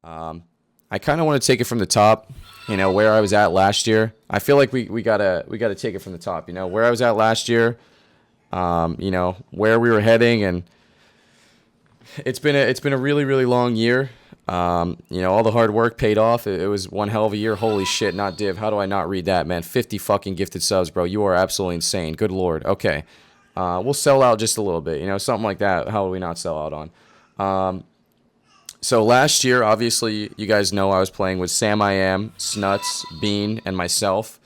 I kind of want to take it from the top, where I was at last year. I feel like we gotta take it from the top, where I was at last year, where we were heading, and it's been a really, really long year. All the hard work paid off. It was one hell of a year. Holy shit, not Div. How do I not read that, man? 50 fucking gifted subs, bro. You are absolutely insane. Good Lord. Okay. We'll sell out just a little bit, something like that. How will we not sell out on? So last year, obviously, you guys know I was playing with Sam I Am, Snuts, Bean, and myself.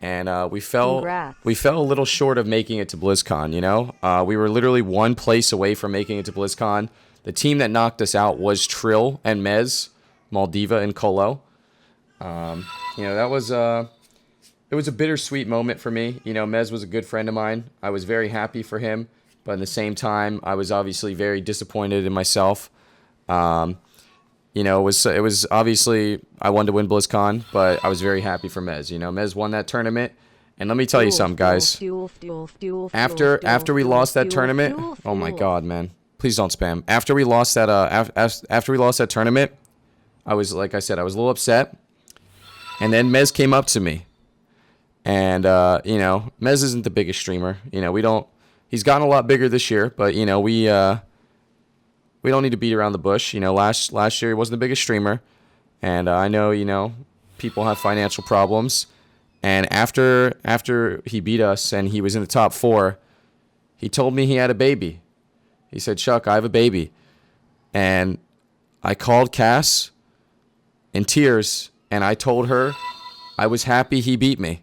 And we fell a little short of making it to BlizzCon, We were literally one place away from making it to BlizzCon. The team that knocked us out was Trill and Mez, Maldiva and Colo. That was it was a bittersweet moment for me. Mez was a good friend of mine. I was very happy for him, but at the same time, I was obviously very disappointed in myself. It was obviously I wanted to win BlizzCon, but I was very happy for Mez. Mez won that tournament, and let me tell you something, guys. After we lost that tournament, oh my God, man. Please don't spam. After we lost that tournament, I was, like I said, I was a little upset. And then Mez came up to me. And Mez isn't the biggest streamer. He's gotten a lot bigger this year, but we don't need to beat around the bush. Last year he wasn't the biggest streamer. And I know, people have financial problems. And after he beat us and he was in the top 4, he told me he had a baby. He said, Chuck, I have a baby. And I called Cass in tears, and I told her I was happy he beat me.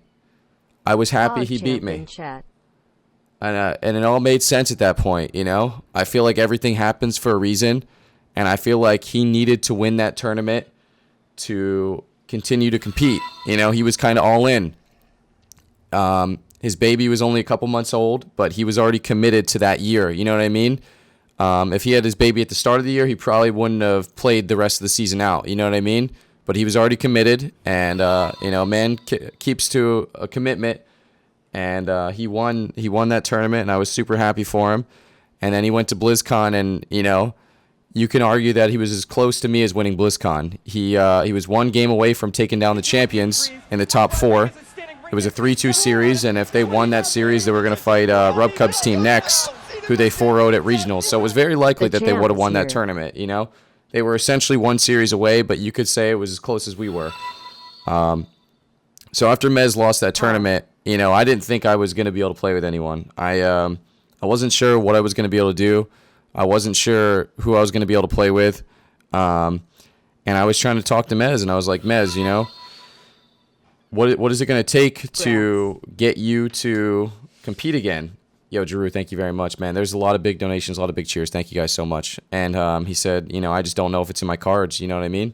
I was happy he beat me. And it all made sense at that point, I feel like everything happens for a reason, and I feel like he needed to win that tournament to continue to compete. He was kind of all in. His baby was only a couple months old, but he was already committed to that year. You know what I mean? If he had his baby at the start of the year, he probably wouldn't have played the rest of the season out. You know what I mean? But he was already committed, and man keeps to a commitment, and he won that tournament, and I was super happy for him. And then he went to BlizzCon, and you can argue that he was as close to me as winning BlizzCon. He was one game away from taking down the champions in the top 4. It was a 3-2 series, and if they won that series, they were going to fight Rub Cub's team next, who they 4-0'd at regionals. So it was very likely that they would have won that tournament, They were essentially one series away, but you could say it was as close as we were. So after Mez lost that tournament, I didn't think I was going to be able to play with anyone. I wasn't sure what I was going to be able to do. I wasn't sure who I was going to be able to play with. And I was trying to talk to Mez, and I was like, Mez, what is it going to take to get you to compete again? Yo, Drew, thank you very much, man. There's a lot of big donations, a lot of big cheers. Thank you guys so much. And he said, I just don't know if it's in my cards. You know what I mean?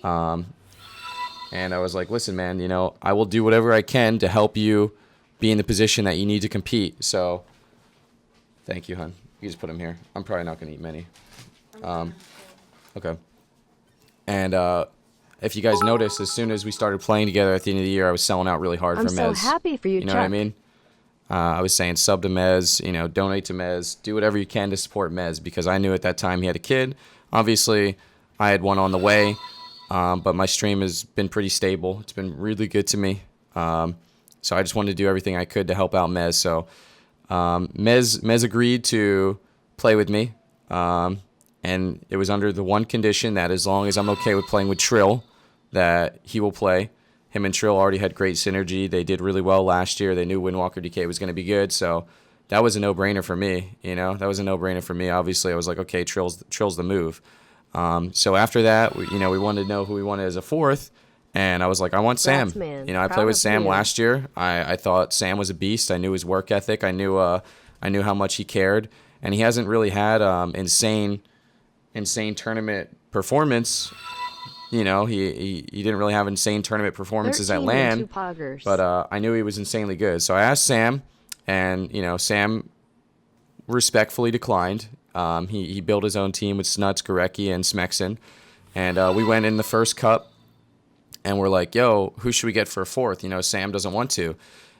And I was like, listen, man, I will do whatever I can to help you be in the position that you need to compete. So thank you, hon. You just put them here. I'm probably not going to eat many. Okay. And if you guys noticed, as soon as we started playing together at the end of the year, I was selling out really hard for Mez. I'm so happy for you, You know what I mean? I was saying sub to Mez, donate to Mez, do whatever you can to support Mez, because I knew at that time he had a kid. Obviously, I had one on the way, but my stream has been pretty stable. It's been really good to me. So I just wanted to do everything I could to help out Mez. So Mez agreed to play with me, and it was under the one condition that as long as I'm okay with playing with Trill, that he will play. Him and Trill already had great synergy. They did really well last year. They knew Windwalker DK was going to be good, so that was a no-brainer for me. That was a no-brainer for me. Obviously, I was like, okay, Trill's the move. So after that, we wanted to know who we wanted as a fourth, and I was like, I want Sam. I played with Sam last year. I thought Sam was a beast. I knew his work ethic. I knew how much he cared, and he hasn't really had insane tournament performance. He didn't really have insane tournament performances at LAN, but I knew he was insanely good. So I asked Sam, and Sam respectfully declined. He built his own team with Snuts, Gorecki, and Smexon, and we went in the first cup, and we're like, yo, who should we get for a fourth? Sam doesn't want to,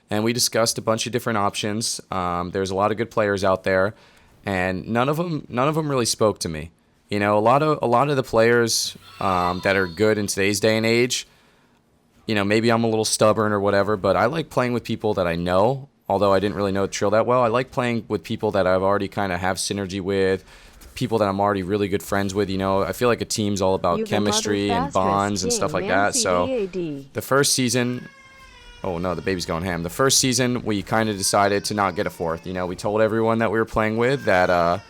and we discussed a bunch of different options. There's a lot of good players out there, and none of them really spoke to me. A lot of the players that are good in today's day and age, maybe I'm a little stubborn or whatever, but I like playing with people that I know. Although I didn't really know Trill that well, I like playing with people that I've already kind of have synergy with, people that I'm already really good friends with. I feel like a team's all about chemistry and bonds and stuff like that. So the first season, oh no, the baby's going ham. The first season, we kind of decided to not get a fourth. We told everyone that we were playing with that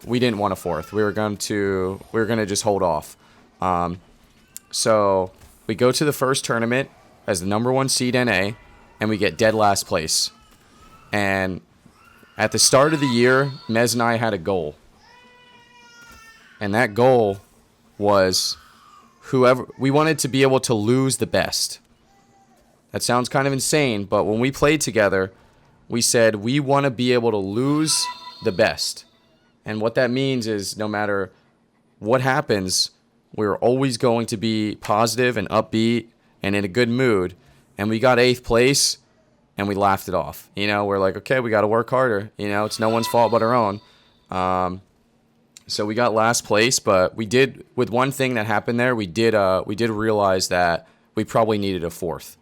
we didn't want a fourth. We were going to just hold off. So we go to the first tournament as the number 1 seed NA, and we get dead last place. And at the start of the year, Mez and I had a goal. And that goal was we wanted to be able to lose the best. That sounds kind of insane, but when we played together, we said we want to be able to lose the best. And what that means is no matter what happens, we're always going to be positive and upbeat and in a good mood. And we got 8th place, and we laughed it off. We're like, okay, we got to work harder. It's no one's fault but our own. So we got last place, but we did, with one thing that happened there, we did realize that we probably needed a fourth.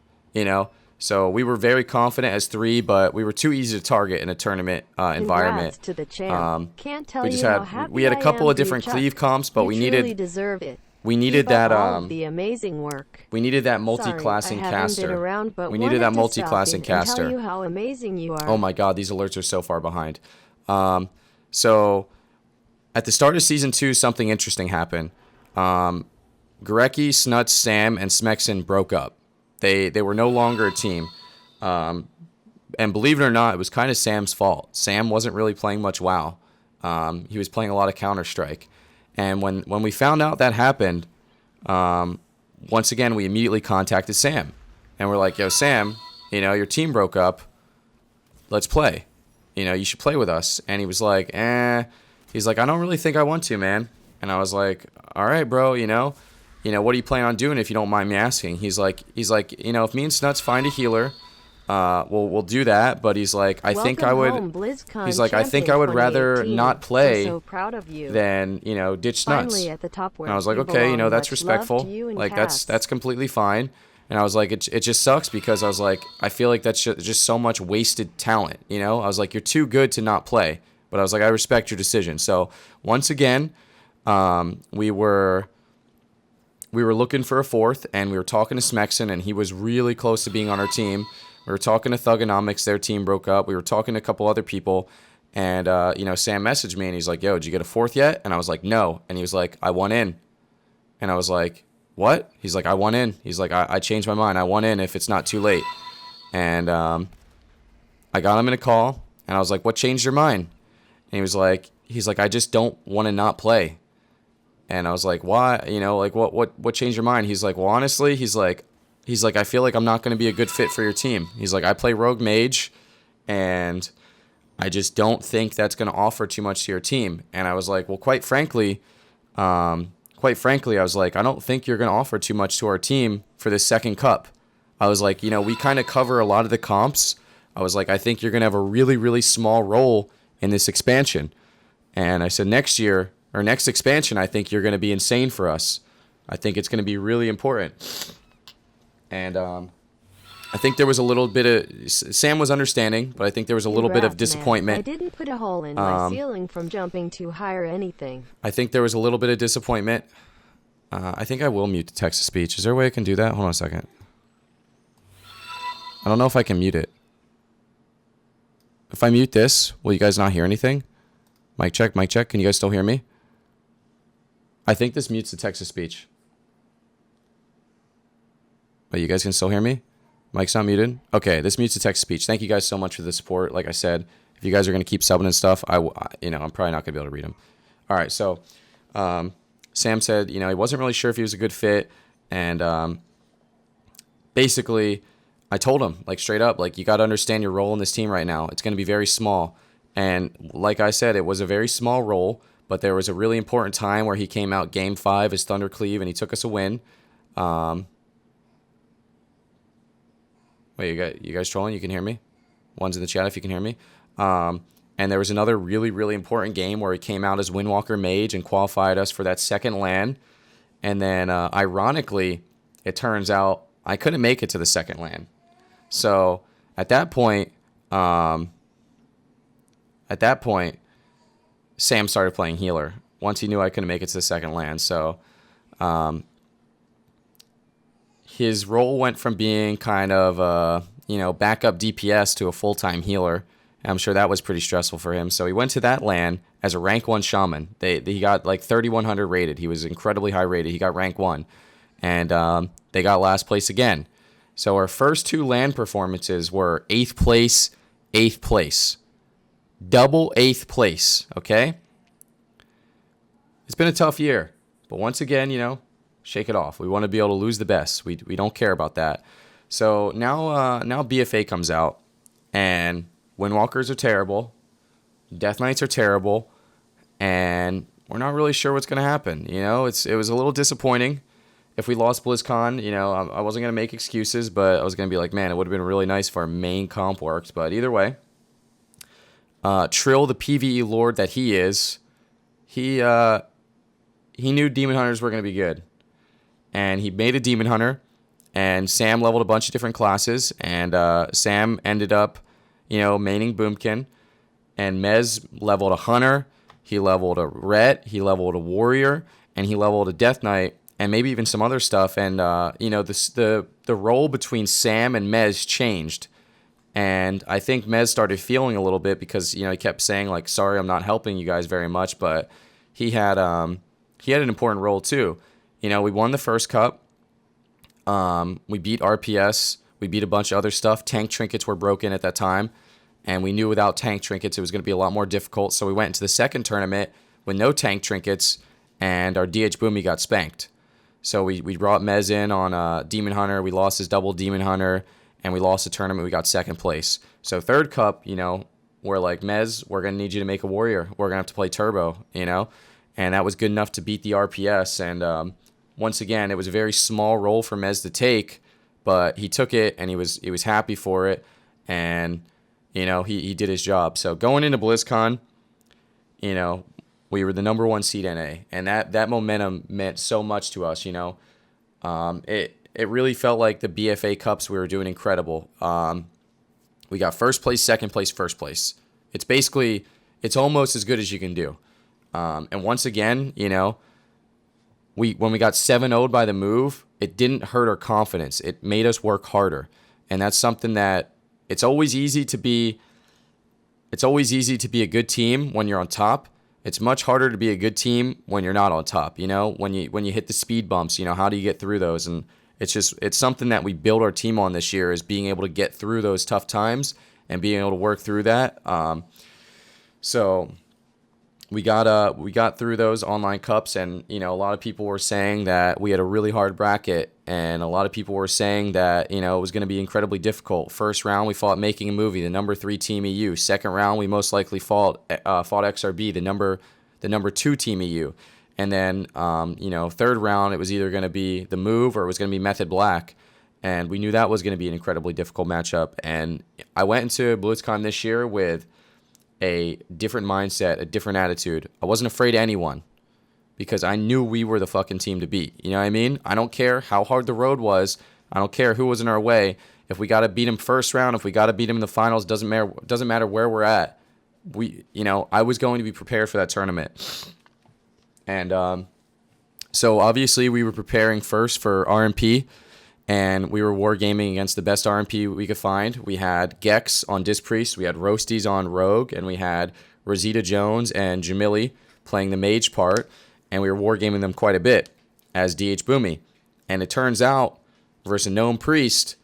So we were very confident as 3, but we were too easy to target in a tournament environment. To the champ. Can't tell we just you had how happy we had a couple I am of different Chuck. cleave comps, but you we truly needed deserve it. we needed Keep up that all of the amazing work. we needed that multi-classing Sorry, I haven't caster. been around, but We needed that wanted to multi-classing stop in and caster. tell you how amazing you are. Oh my god, these alerts are so far behind. So at the start of season 2, something interesting happened. Gurecki, Snuts, Sam, and Smexon broke up. They were no longer a team. And believe it or not, it was kind of Sam's fault. Sam wasn't really playing much WoW. He was playing a lot of Counter-Strike. And when we found out that happened, once again, we immediately contacted Sam. And we're like, yo, Sam, your team broke up. Let's play. You should play with us. And he was like, He's like, I don't really think I want to, man. And I was like, all right, bro, what are you planning on doing if you don't mind me asking? He's like, if me and Snuts find a healer, we'll do that. But he's like, I think I would. BlizzCon He's like, I think I would rather not play so proud of you. than ditch Snuts. Finally at the top where and I was like, you okay, belong. that's Much respectful. love to you and Like Cass. that's completely fine. And I was like, it just sucks because I was like, I feel like that's just so much wasted talent. I was like, you're too good to not play. But I was like, I respect your decision. So once again, we were looking for a fourth, and we were talking to Smexon, and he was really close to being on our team. We were talking to Thugonomics, their team broke up. We were talking to a couple other people, and Sam messaged me, and he's like, yo, did you get a fourth yet? And I was like, no. And he was like, I want in. And I was like, what? He's like, I want in. He's like, I changed my mind. I want in if it's not too late. And I got him in a call, and I was like, what changed your mind? And he's like, I just don't want to not play. And I was like, why? What changed your mind? He's like, well, honestly, he's like, I feel like I'm not going to be a good fit for your team. He's like, I play Rogue Mage, and I just don't think that's going to offer too much to your team. And I was like, well, quite frankly, I was like, I don't think you're going to offer too much to our team for this second cup. I was like, we kind of cover a lot of the comps. I was like, I think you're going to have a really, really small role in this expansion. And I said, next year, or next expansion, I think you're going to be insane for us. I think it's going to be really important. And I think there was a little bit of... Sam was understanding, but I think there was a little bit of disappointment. I didn't put a hole in my ceiling from jumping too high or anything. I think there was a little bit of disappointment. I think I will mute the text-to-speech. Is there a way I can do that? Hold on a second. I don't know if I can mute it. If I mute this, will you guys not hear anything? Mic check, mic check. Can you guys still hear me? I think this mutes the text-to-speech. But you guys can still hear me? Mic's not muted? Okay, this mutes the text-to-speech. Thank you guys so much for the support. Like I said, if you guys are going to keep subbing and stuff, I'm probably not going to be able to read them. All right, so Sam said, he wasn't really sure if he was a good fit. And basically... I told him, straight up, you got to understand your role in this team right now. It's going to be very small. And like I said, it was a very small role, but there was a really important time where he came out Game 5 as Thundercleave, and he took us a win. Wait, you guys trolling? You can hear me? One's in the chat if you can hear me. And And there was another really, really important game where he came out as Windwalker Mage and qualified us for that second LAN. And then, ironically, it turns out I couldn't make it to the second LAN. So at that point, Sam started playing healer once he knew I couldn't make it to the second LAN. So his role went from being kind of backup DPS to a full-time healer. I'm sure that was pretty stressful for him. So he went to that LAN as a rank 1 Shaman. He got like 3,100 rated. He was incredibly high rated. He got rank 1. And they got last place again. So our first 2 LAN performances were 8th place, 8th place. Double 8th place, okay? It's been a tough year. But once again, shake it off. We want to be able to lose the best. We don't care about that. So now BFA comes out, and Windwalkers are terrible, Death Knights are terrible, and we're not really sure what's going to happen. It was a little disappointing. If we lost BlizzCon, I wasn't going to make excuses, but I was going to be like, man, it would have been really nice if our main comp worked. But either way, Trill, the PvE lord that he is, he knew Demon Hunters were going to be good. And he made a Demon Hunter, and Sam leveled a bunch of different classes, and Sam ended up, maining Boomkin, and Mez leveled a Hunter, he leveled a Ret, he leveled a Warrior, and he leveled a Death Knight, and maybe even some other stuff, and, the role between Sam and Mez changed, and I think Mez started feeling a little bit because, he kept saying, like, sorry, I'm not helping you guys very much, but he had an important role, too. We won the first cup. We beat RPS. We beat a bunch of other stuff. Tank trinkets were broken at that time. And we knew without tank trinkets it was going to be a lot more difficult. So we went into the second tournament with no tank trinkets. And our DH Boomy got spanked. So we brought Mez in on Demon Hunter. We lost his double Demon Hunter. And we lost the tournament. We got second place. So third cup, we're like, Mez, we're going to need you to make a warrior. We're going to have to play turbo, And that was good enough to beat the RPS. And once again, it was a very small role for Mez to take, but he took it and he was happy for it, and he did his job. So going into BlizzCon, we were the number 1 seed NA, and that momentum meant so much to us. It really felt like the BFA Cups we were doing incredible. We got first place, second place, first place. It's almost as good as you can do. And once again, when we got 7-0'd by the move, it didn't hurt our confidence. It made us work harder. And that's something that it's always easy to be a good team when you're on top. It's much harder to be a good team when you're not on top. When you hit the speed bumps, how do you get through those? And it's something that we build our team on this year, is being able to get through those tough times and being able to work through that. So we got through those online cups, and a lot of people were saying that we had a really hard bracket, and a lot of people were saying that it was going to be incredibly difficult. First round we fought Making a Movie, the number 3 team EU. Second round we most likely fought XRB, the number 2 team EU. And then third round it was either going to be the Move or it was going to be Method Black, and we knew that was going to be an incredibly difficult matchup. And I went into BlizzCon this year with a different mindset, a different attitude. I wasn't afraid of anyone because I knew we were the fucking team to beat. You know what I mean? I don't care how hard the road was. I don't care who was in our way. If we got to beat him first round, if we got to beat him in the finals, doesn't matter where we're at. I was going to be prepared for that tournament. And so obviously we were preparing first for RMP, and we were wargaming against the best RMP we could find. We had Gex on Dispriest, we had Roasties on Rogue, and we had Rosita Jones and Jamili playing the mage part, and we were wargaming them quite a bit as DH Boomy. And it turns out, versus Gnome Priest,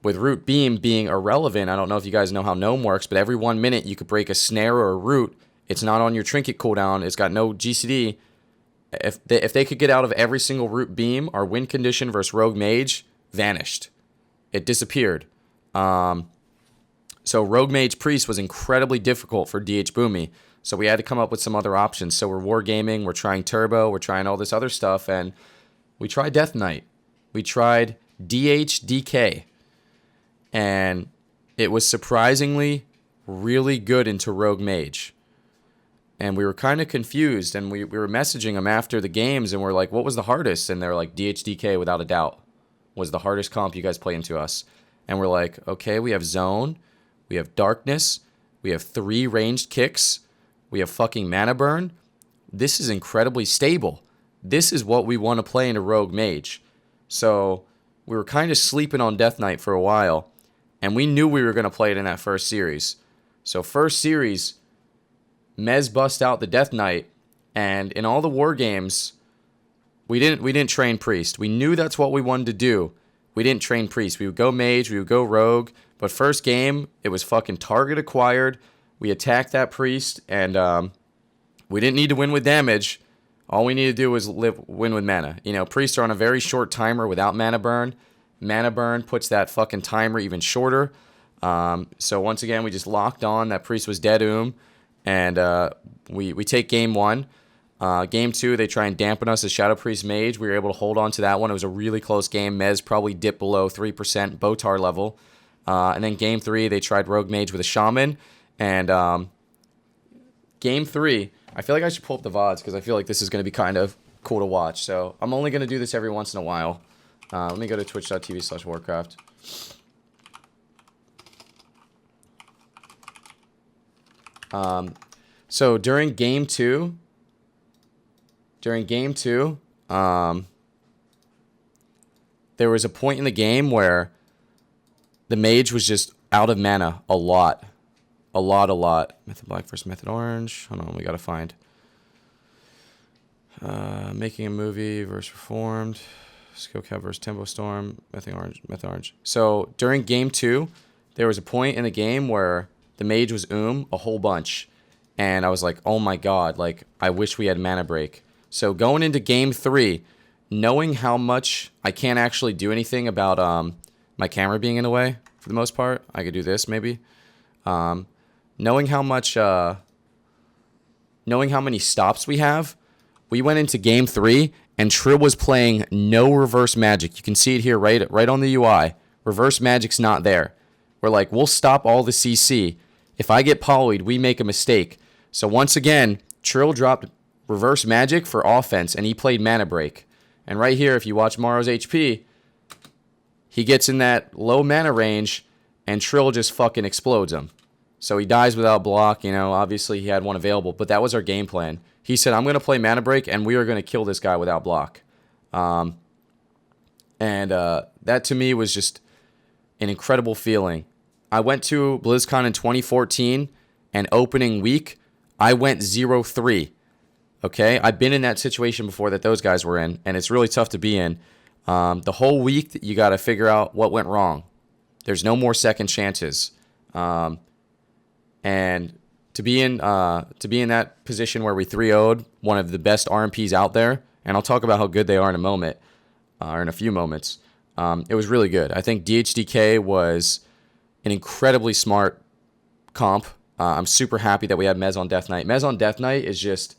with Root Beam being irrelevant, I don't know if you guys know how Gnome works, but every 1 minute you could break a snare or a root. It's not on your trinket cooldown. It's got no GCD. If they could get out of every single Root Beam, our win condition versus Rogue Mage vanished. It disappeared. So Rogue Mage Priest was incredibly difficult for DH Boomy. So we had to come up with some other options. So we're wargaming, we're trying Turbo, we're trying all this other stuff, and we tried Death Knight. We tried DH DK. And it was surprisingly really good into Rogue Mage. And we were kind of confused, and we were messaging them after the games, and we're like, what was the hardest? And they're like, DHDK, without a doubt, was the hardest comp you guys play into us. And we're like, okay, we have Zone, we have Darkness, we have 3 ranged kicks, we have fucking Mana Burn. This is incredibly stable. This is what we want to play in a Rogue Mage. So we were kind of sleeping on Death Knight for a while, and we knew we were going to play it in that first series. So first series, Mez bust out the Death Knight, and in all the war games, we didn't train Priest. We knew that's what we wanted to do. We didn't train Priest. We would go Mage, we would go Rogue, but first game, it was fucking target acquired. We attacked that Priest, and we didn't need to win with damage. All we needed to do was win with mana. You know, Priests are on a very short timer without Mana Burn. Mana Burn puts that fucking timer even shorter. So once again, we just locked on. That Priest was dead and we take game 1. Game 2, they try and dampen us as Shadow Priest Mage. We were able to hold on to that one. It was a really close game. Mez probably dipped below 3% Botar level. And then game 3, they tried Rogue Mage with a Shaman. And game 3, I feel like I should pull up the VODs because I feel like this is going to be kind of cool to watch. So I'm only going to do this every once in a while. Let me go to twitch.tv/Warcraft. So during game 2, there was a point in the game where the Mage was just out of mana a lot. Method Black versus Method Orange. Hold on, we gotta find. Making a movie versus Reformed. Skill Cap versus Tempo Storm. Method Orange. So during game 2, there was a point in the game where the Mage was a whole bunch. And I was like, oh my god, like, I wish we had Mana Break. So going into game 3, knowing how much I can't actually do anything about my camera being in the way, for the most part. I could do this, maybe. Knowing how many stops we have, we went into game 3, and Trill was playing no reverse magic. You can see it here right on the UI. Reverse magic's not there. We're like, we'll stop all the CC. If I get polyed, we make a mistake. So once again, Trill dropped reverse magic for offense, and he played Mana Break. And right here, if you watch Morrow's HP, he gets in that low mana range, and Trill just fucking explodes him. So he dies without block. You know, obviously he had one available, but that was our game plan. He said, I'm going to play Mana Break, and we are going to kill this guy without block. And that to me was just an incredible feeling. I went to BlizzCon in 2014, and opening week, I went 0-3. Okay? I've been in that situation before that those guys were in, and it's really tough to be in. The whole week, you got to figure out what went wrong. There's no more second chances. And to be in that position where we 3-0'd one of the best RMPs out there, and I'll talk about how good they are in a moment, or in a few moments, it was really good. I think DHDK was an incredibly smart comp. I'm super happy that we had Mez on Death Knight. Mez on Death Knight is just,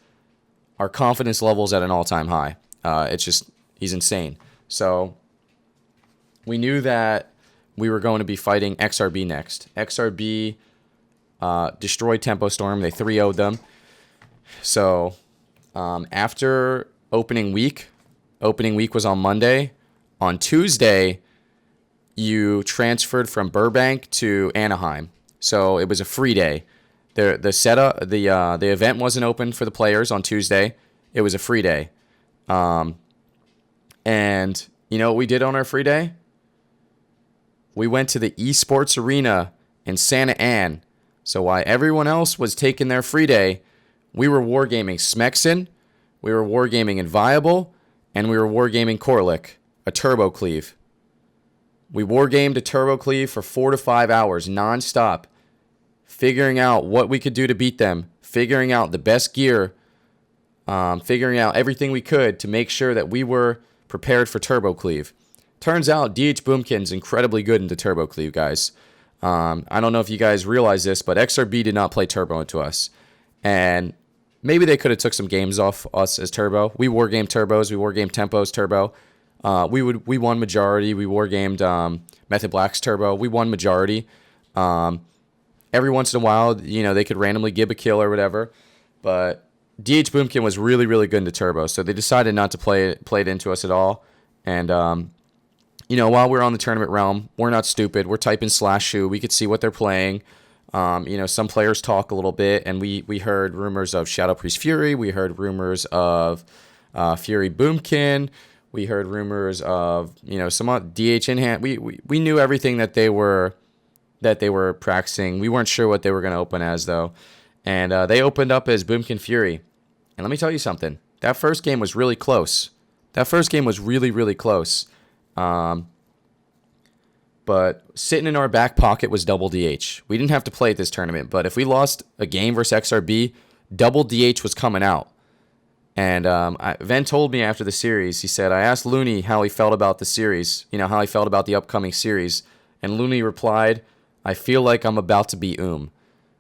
our confidence level's at an all-time high. It's just, he's insane. So we knew that we were going to be fighting XRB next. XRB destroyed Tempo Storm. They 3-0'd them. So after opening week was on Monday. On Tuesday, you transferred from Burbank to Anaheim. So it was a free day. The event wasn't open for the players on Tuesday. It was a free day. And you know what we did on our free day? We went to the esports arena in Santa Ana. So while everyone else was taking their free day, we were wargaming Smexen, we were wargaming Inviable, and we were wargaming Korlik, a turbo cleave. We wargamed a turbo cleave for 4 to 5 hours non-stop, figuring out what we could do to beat them, figuring out the best gear, figuring out everything we could to make sure that we were prepared for turbo cleave. Turns out DH Boomkin's incredibly good into turbo cleave, guys. I don't know if you guys realize this, but XRB did not play turbo into us. And maybe they could have took some games off us as turbo. We wargamed turbos. We wargamed tempos turbo. We won majority. We wargamed Method Black's turbo. We won majority. every once in a while, they could randomly give a kill or whatever. But DH Boomkin was really, really good into turbo, so they decided not to play it into us at all. And while we're on the tournament realm, we're not stupid. We're typing /shoe. We could see what they're playing. Some players talk a little bit, and we heard rumors of Shadow Priest Fury. We heard rumors of Fury Boomkin. We heard rumors of some DH in hand. We knew everything that they were practicing. We weren't sure what they were going to open as though, and they opened up as Boomkin Fury. And let me tell you something. That first game was really close. That first game was really, really close. But sitting in our back pocket was double DH. We didn't have to play at this tournament, but if we lost a game versus XRB, double DH was coming out. And Ven told me after the series, he said, I asked Looney how he felt about the series, how he felt about the upcoming series. And Looney replied, I feel like I'm about to be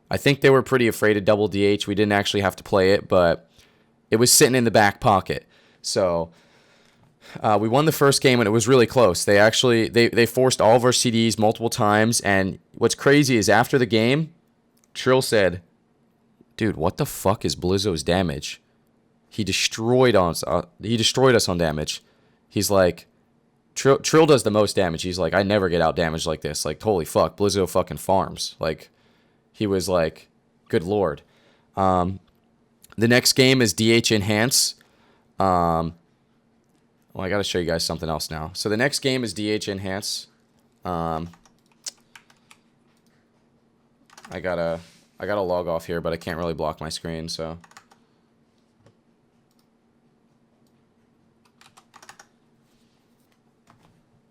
I think they were pretty afraid of double DH. We didn't actually have to play it, but it was sitting in the back pocket. So we won the first game, and it was really close. They actually they forced all of our CDs multiple times. And what's crazy is after the game, Trill said, dude, what the fuck is Blizzo's damage? He destroyed us on damage. He's like, Trill does the most damage. He's like, I never get out damaged like this. Like, holy fuck, Blizzo fucking farms. Like, he was like, good lord. The next game is DH Enhance. Well, I got to show you guys something else now. So the next game is DH Enhance. I gotta log off here, but I can't really block my screen, so.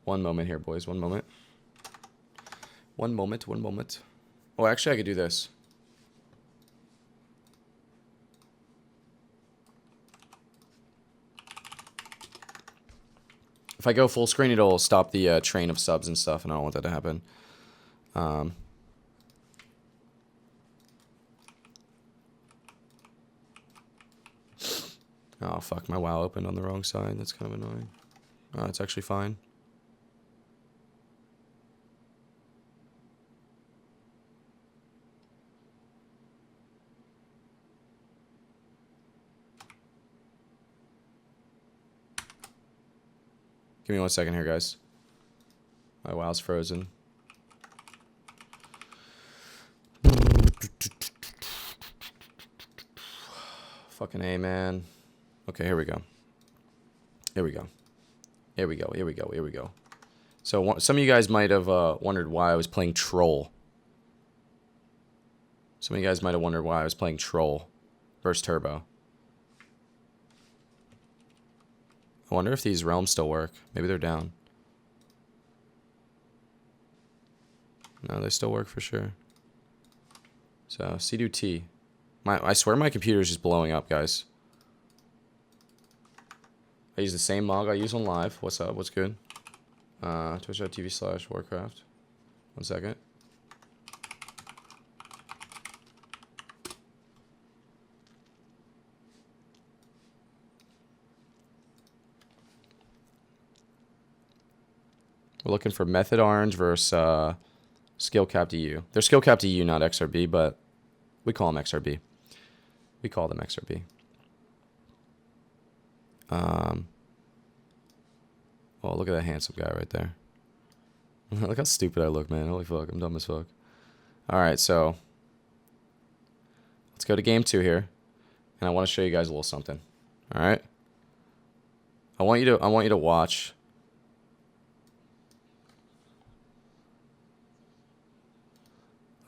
One moment here, boys. One moment. One moment. Oh, actually, I could do this. If I go full screen, it'll stop the train of subs and stuff, and I don't want that to happen. Oh, fuck. My WoW opened on the wrong side. That's kind of annoying. Oh, it's actually fine. Give me 1 second here, guys. My WoW's frozen. Fucking A, man. Okay, here we go. Here we go. So some of you guys might have wondered why I was playing Troll. Some of you guys might have wondered why I was playing Troll versus Turbo. I wonder if these realms still work. Maybe they're down. No, they still work for sure. So, Cdew T. I swear my computer is just blowing up, guys. I use the same mog I use on live. What's up? What's good? Twitch.tv/Warcraft. 1 second. We're looking for Method Orange versus Skill Capped EU. They're Skill Capped EU, not XRB, but we call them XRB. We call them XRB. Oh, look at that handsome guy right there. Look how stupid I look, man. Holy fuck, I'm dumb as fuck. Alright, so let's go to game 2 here. And I want to show you guys a little something. Alright? I want you to watch.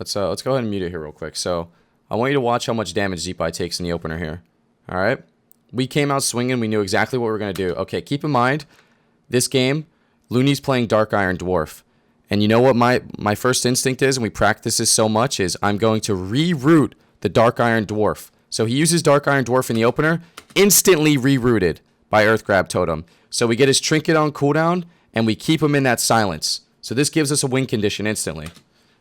Let's go ahead and mute it here real quick. So I want you to watch how much damage Zeepai takes in the opener here. All right, we came out swinging. We knew exactly what we were gonna do. Okay, keep in mind, this game, Looney's playing Dark Iron Dwarf, and you know what my first instinct is, and we practice this so much, is I'm going to reroute the Dark Iron Dwarf. So he uses Dark Iron Dwarf in the opener, instantly rerouted by Earth Grab Totem. So we get his trinket on cooldown, and we keep him in that silence. So this gives us a win condition instantly.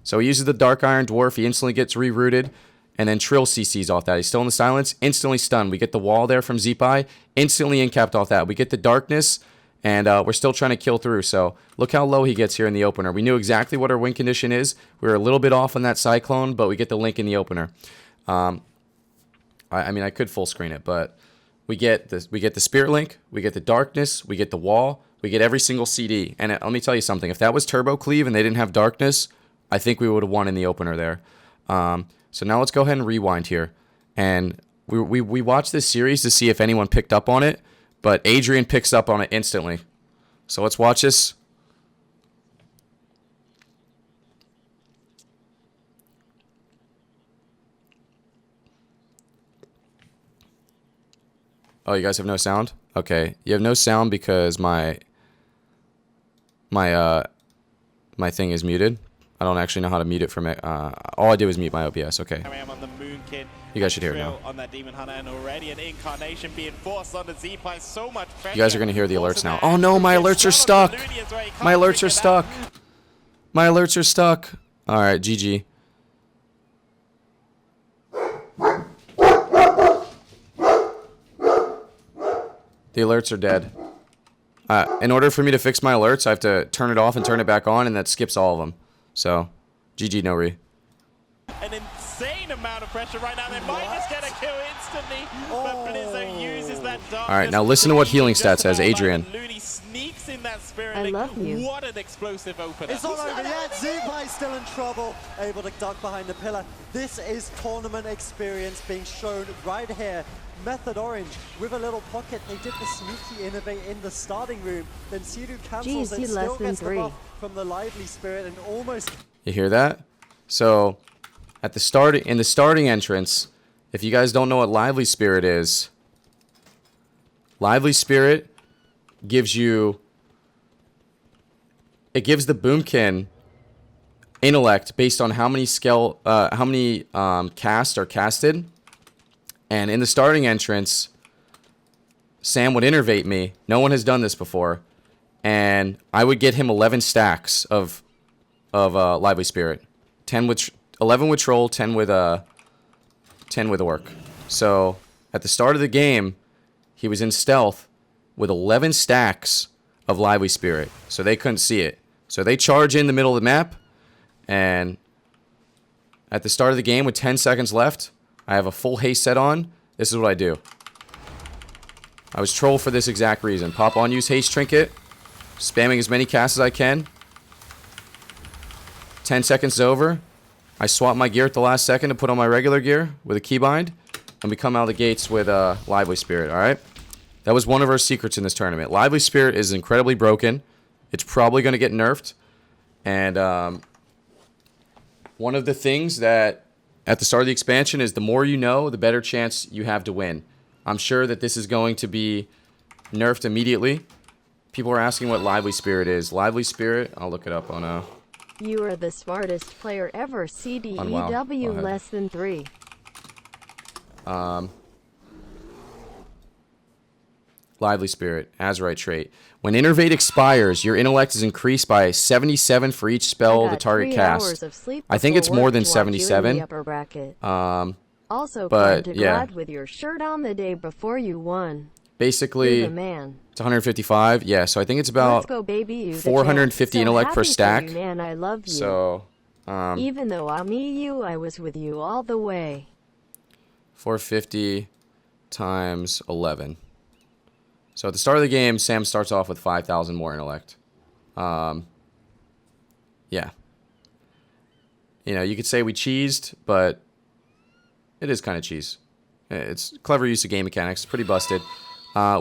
So he uses the Dark Iron Dwarf, he instantly gets rerouted, and then Trill CCs off that. He's still in the silence, instantly stunned. We get the wall there from Zeepai, instantly incapped off that. We get the darkness, And we're still trying to kill through. So look how low he gets here in the opener. We knew exactly what our win condition is. We were a little bit off on that Cyclone, but we get the link in the opener. I mean, I could full screen it, but we get the Spirit Link, we get the Darkness, we get the Wall, we get every single CD. And let me tell you something. If that was Turbo Cleave and they didn't have Darkness, I think we would have won in the opener there. So now let's go ahead and rewind here. And we watched this series to see if anyone picked up on it, but Adrian picks up on it instantly. So let's watch this. Oh, you guys have no sound? Okay. You have no sound because my thing is muted. I don't actually know how to mute it from it. All I did was mute my OBS. Okay. You guys should hear it now. On that Demon Hunter, and already an incarnation being forced on the Z-Pine. So much pressure. You guys are going to hear the alerts now. Oh no, my alerts are stuck. My alerts are stuck. My alerts are stuck. All right, GG. The alerts are dead. In order for me to fix my alerts, I have to turn it off and turn it back on, and that skips all of them. So, GG, no re. An insane amount of pressure right now. They might just get a kill instantly, but Blizzo uses that darkness. All right, now listen to what healing stat says, Adrian. Looney sneaks in that Spirit I Link. love you. What an explosive opener. It's all over yet. Z-Pie's still in trouble, able to duck behind the pillar. This is tournament experience being shown right here. Method Orange with a little pocket. They did the sneaky innovate in the starting room. Then Cdew cancels it, still gets the buff from the Lively Spirit and almost... You hear that? So, at the start, in the starting entrance, if you guys don't know what Lively Spirit is, Lively Spirit gives you... It gives the Boomkin intellect based on how many cast are casted. And in the starting entrance, Sam would innervate me. No one has done this before. And I would get him 11 stacks of Lively Spirit. 11 with Troll, 10 with Orc. So, at the start of the game, he was in stealth with 11 stacks of Lively Spirit. So they couldn't see it. So they charge in the middle of the map. And at the start of the game with 10 seconds left, I have a full haste set on. This is what I do. I was troll for this exact reason. Pop on use haste trinket. Spamming as many casts as I can. 10 seconds is over. I swap my gear at the last second to put on my regular gear with a keybind. And we come out of the gates with Lively Spirit, alright? That was one of our secrets in this tournament. Lively Spirit is incredibly broken. It's probably going to get nerfed. And one of the things that at the start of the expansion is the more you know, the better chance you have to win. I'm sure that this is going to be nerfed immediately. People are asking what Lively Spirit is. Lively Spirit, I'll look it up on You are the smartest player ever. CDEW less than 3. Lively Spirit, Azurite trait. When Innervate expires, your intellect is increased by 77 for each spell the target casts. I think it's more than 77. Also, but yeah, glad with your shirt on the day before you won. Basically, it's 155. Yeah, so I think it's about 450 intellect per stack. You, man, I love you. So, even though I'm EU, I was with you all the way. 450 times 11. So at the start of the game, Sam starts off with 5,000 more intellect. Yeah. You know, you could say we cheesed, but it is kind of cheese. It's clever use of game mechanics. It's pretty busted.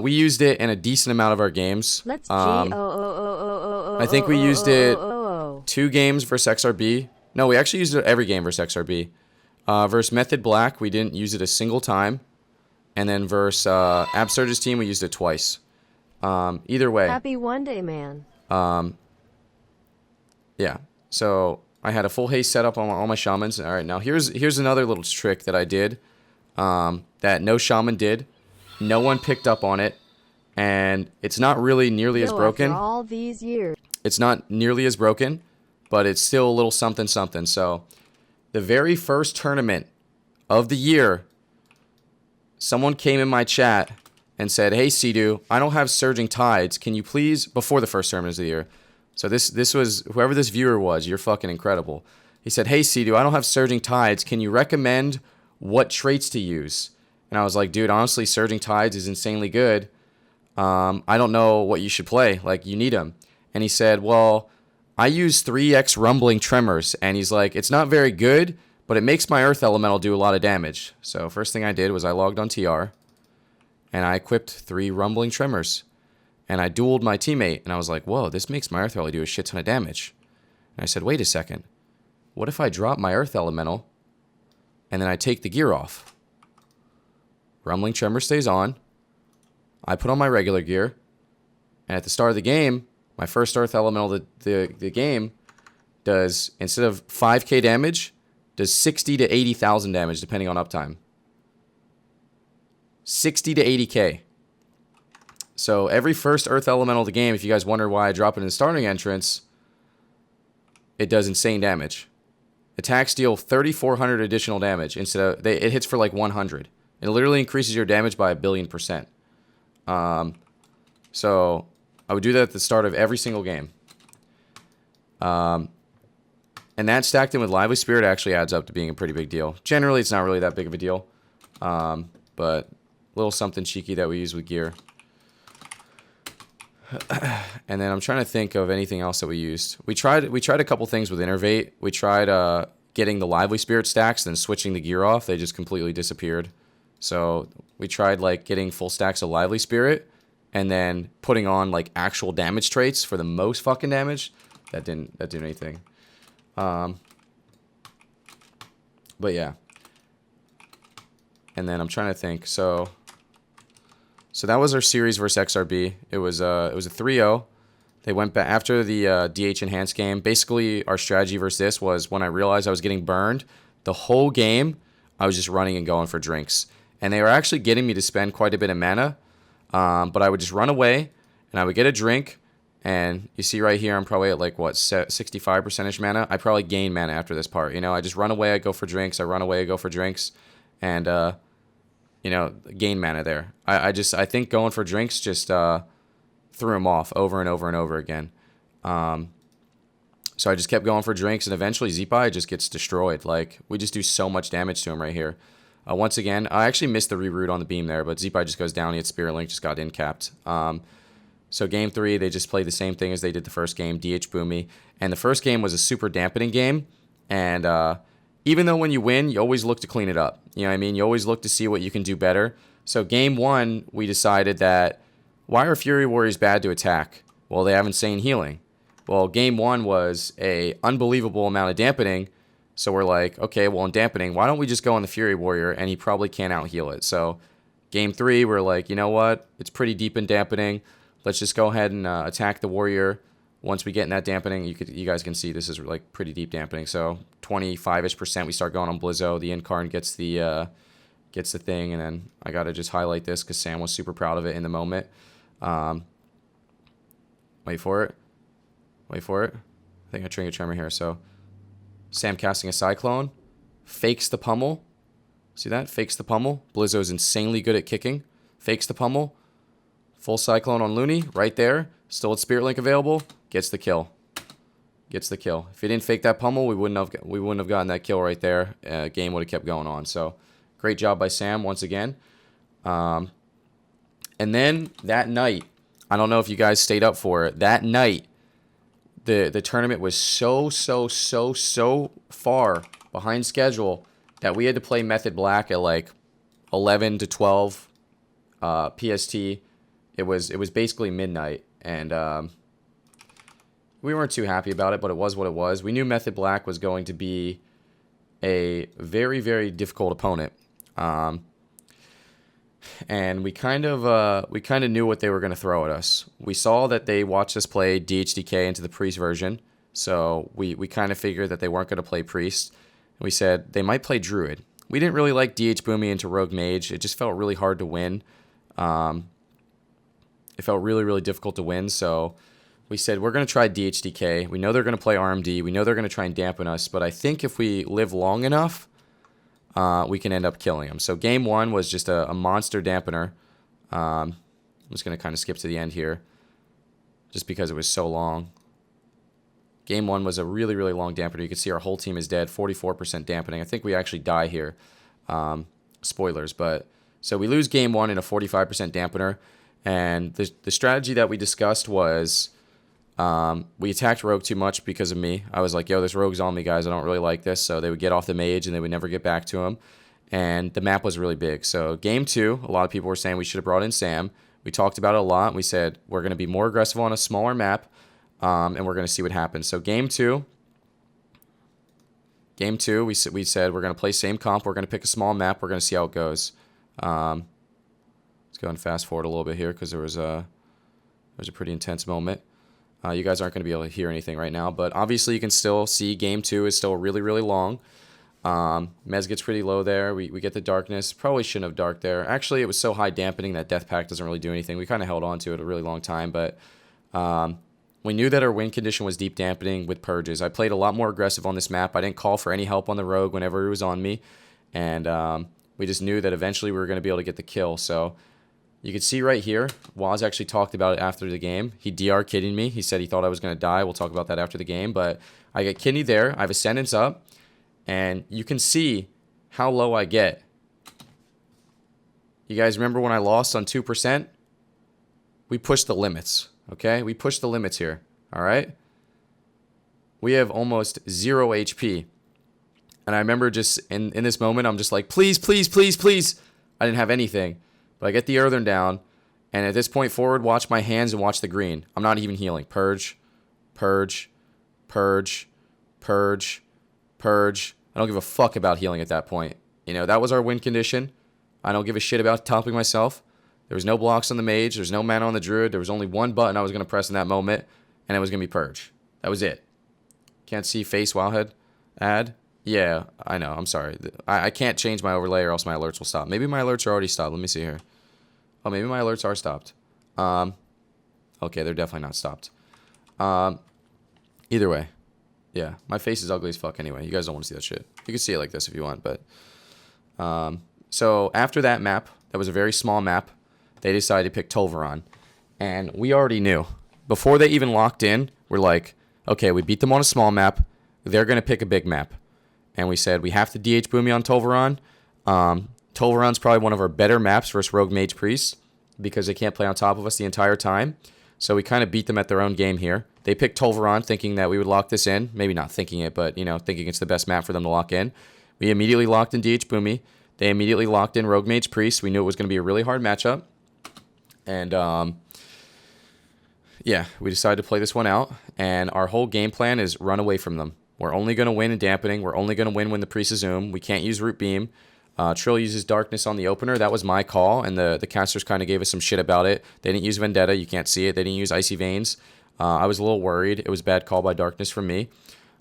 We used it in a decent amount of our games. I think we used it 2 games versus XRB. No, we actually used it every game versus XRB. Versus Method Black, we didn't use it a single time. And then versus Absurge's team, we used it twice. Either way. Happy one day, man. Yeah. So I had a full haste setup on all my shamans. All right, now here's another little trick that I did that no shaman did. No one picked up on it, and it's not really nearly as broken. After all these years. It's not nearly as broken, but it's still a little something something. So the very first tournament of the year, someone came in my chat and said, "Hey, Cdew, I don't have Surging Tides. Can you please," before the first tournament of the year. So this was, whoever this viewer was, you're fucking incredible. He said, "Hey, Cdew, I don't have Surging Tides. Can you recommend what traits to use?" And I was like, "Dude, honestly, Surging Tides is insanely good. I don't know what you should play. Like, you need them." And he said, "Well, I use 3x Rumbling Tremors." And he's like, "It's not very good, but it makes my Earth Elemental do a lot of damage." So first thing I did was I logged on TR, and I equipped 3 Rumbling Tremors. And I dueled my teammate, and I was like, "Whoa, this makes my Earth Elemental do a shit ton of damage." And I said, "Wait a second. What if I drop my Earth Elemental, and then I take the gear off? Rumbling Tremor stays on. I put on my regular gear, and at the start of the game, my first Earth Elemental, the game, does, instead of 5k damage, does 60 to 80,000 damage, depending on uptime. 60 to 80k. So every first Earth Elemental of the game, if you guys wonder why I drop it in the starting entrance, it does insane damage. Attacks deal 3,400 additional damage instead of, it hits for like 100. It literally increases your damage by 1,000,000,000%. So I would do that at the start of every single game. And that stacked in with Lively Spirit actually adds up to being a pretty big deal. Generally, it's not really that big of a deal. But a little something cheeky that we use with gear. And then I'm trying to think of anything else that we used. We tried a couple things with Innervate. We tried getting the Lively Spirit stacks, then switching the gear off. They just completely disappeared. So we tried like getting full stacks of Lively Spirit, and then putting on like actual damage traits for the most fucking damage. That didn't do anything. But yeah. And then I'm trying to think. So that was our series versus XRB. It was a 3-0. They went back after the DH enhanced game. Basically, our strategy versus this was, when I realized I was getting burned, the whole game I was just running and going for drinks. And they were actually getting me to spend quite a bit of mana. But I would just run away, and I would get a drink. And you see right here, I'm probably at like, what, 65% mana? I probably gain mana after this part. You know, I just run away, I go for drinks. I run away, I go for drinks. And, you know, gain mana there. I think going for drinks just threw him off over and over and over again. So I just kept going for drinks, and eventually Zeepai just gets destroyed. Like, we just do so much damage to him right here. Once again, I actually missed the reroute on the beam there, but Zeepai just goes down. He hits Spirit Link, just got in-capped. So game 3, they just played the same thing as they did the first game, DH Boomy. And the first game was a super dampening game. And even though when you win, you always look to clean it up. You know what I mean? You always look to see what you can do better. So game 1, we decided that, why are Fury Warriors bad to attack? Well, they have insane healing. Well, game 1 was a unbelievable amount of dampening. So we're like, okay, well, in dampening, why don't we just go on the Fury Warrior, and he probably can't out-heal it. So game 3, we're like, you know what? It's pretty deep in dampening. Let's just go ahead and attack the Warrior. Once we get in that dampening, you guys can see this is like pretty deep dampening. So 25-ish%, we start going on Blizzo. The Incarn gets the thing, and then I gotta just highlight this because Sam was super proud of it in the moment. Wait for it. I think I trigger tremor here. So Sam casting a Cyclone, fakes the pummel. See that? Fakes the pummel. Blizzo's insanely good at kicking. Fakes the pummel. Full Cyclone on Looney, right there. Still with Spirit Link available. Gets the kill. If he didn't fake that pummel, we wouldn't have gotten that kill right there. Game would have kept going on. So great job by Sam once again. And then that night, I don't know if you guys stayed up for it. That night, the tournament was so far behind schedule that we had to play Method Black at like 11 to 12 PST. It was basically midnight, and we weren't too happy about it, but it was what it was. We knew Method Black was going to be a very, very difficult opponent, and we kind of knew what they were going to throw at us. We saw that they watched us play DHDK into the Priest version, so we kind of figured that they weren't going to play Priest. And we said they might play Druid. We didn't really like DH Boomy into Rogue Mage. It just felt really hard to win. It felt really, really difficult to win, so we said we're going to try DHDK. We know they're going to play RMD. We know they're going to try and dampen us, but I think if we live long enough, we can end up killing them. So game 1 was just a monster dampener. I'm just going to kind of skip to the end here just because it was so long. Game 1 was a really, really long dampener. You can see our whole team is dead, 44% dampening. I think we actually die here. Spoilers, but so we lose game 1 in a 45% dampener. And the strategy that we discussed was we attacked Rogue too much because of me. I was like, yo, this Rogue's on me, guys. I don't really like this. So they would get off the mage and they would never get back to him. And the map was really big. So game 2, a lot of people were saying we should have brought in Sam. We talked about it a lot. We said we're going to be more aggressive on a smaller map, and we're going to see what happens. So game 2, we said we're going to play same comp. We're going to pick a small map. We're going to see how it goes. Let's go and fast forward a little bit here because there was a pretty intense moment. You guys aren't going to be able to hear anything right now, but obviously you can still see game 2 is still really, really long. Mez gets pretty low there. We get the darkness. Probably shouldn't have dark there. Actually, it was so high dampening that Death Pact doesn't really do anything. We kind of held on to it a really long time, but we knew that our win condition was deep dampening with purges. I played a lot more aggressive on this map. I didn't call for any help on the Rogue whenever it was on me, and we just knew that eventually we were going to be able to get the kill. So you can see right here, Waz actually talked about it after the game. He DR kidding me. He said he thought I was going to die. We'll talk about that after the game, but I get kidney there. I have Ascendance up. And you can see how low I get. You guys remember when I lost on 2%? We pushed the limits, okay? We pushed the limits here, all right? We have almost 0 HP. And I remember just in this moment, I'm just like, please, please, please, please. I didn't have anything. But I get the Earthen down. And at this point forward, watch my hands and watch the green. I'm not even healing. Purge, purge, purge, purge. Purge. I don't give a fuck about healing at that point. You know, that was our win condition. I don't give a shit about topping myself. There was no blocks on the mage. There's no mana on the druid. There was only one button I was going to press in that moment, and it was going to be purge. That was it. Can't see face wowhead add? Yeah, I know. I'm sorry. I can't change my overlay or else my alerts will stop. Maybe my alerts are already stopped. Let me see here. Oh, maybe my alerts are stopped. Okay, they're definitely not stopped. Either way. Yeah, my face is ugly as fuck anyway. You guys don't want to see that shit. You can see it like this if you want, but... so after that map, that was a very small map, they decided to pick Tolvaron. And we already knew. Before they even locked in, we're like, okay, we beat them on a small map. They're going to pick a big map. And we said, we have to DH Boomy on Tolvaron. Tolvaron's probably one of our better maps versus Rogue Mage Priest because they can't play on top of us the entire time. So we kind of beat them at their own game here. They picked Tolvaron thinking that we would lock this in. Maybe not thinking it, but, you know, thinking it's the best map for them to lock in. We immediately locked in DH Boomy. They immediately locked in Rogue Mage Priest. We knew it was going to be a really hard matchup. And, yeah, we decided to play this one out. And our whole game plan is run away from them. We're only going to win in dampening. We're only going to win when the Priest is Zoom. We can't use Root Beam. Trill uses Darkness on the opener. That was my call, and the casters kind of gave us some shit about it. They didn't use Vendetta. You can't see it. They didn't use Icy Veins. I was a little worried. It was a bad call by Darkness from me.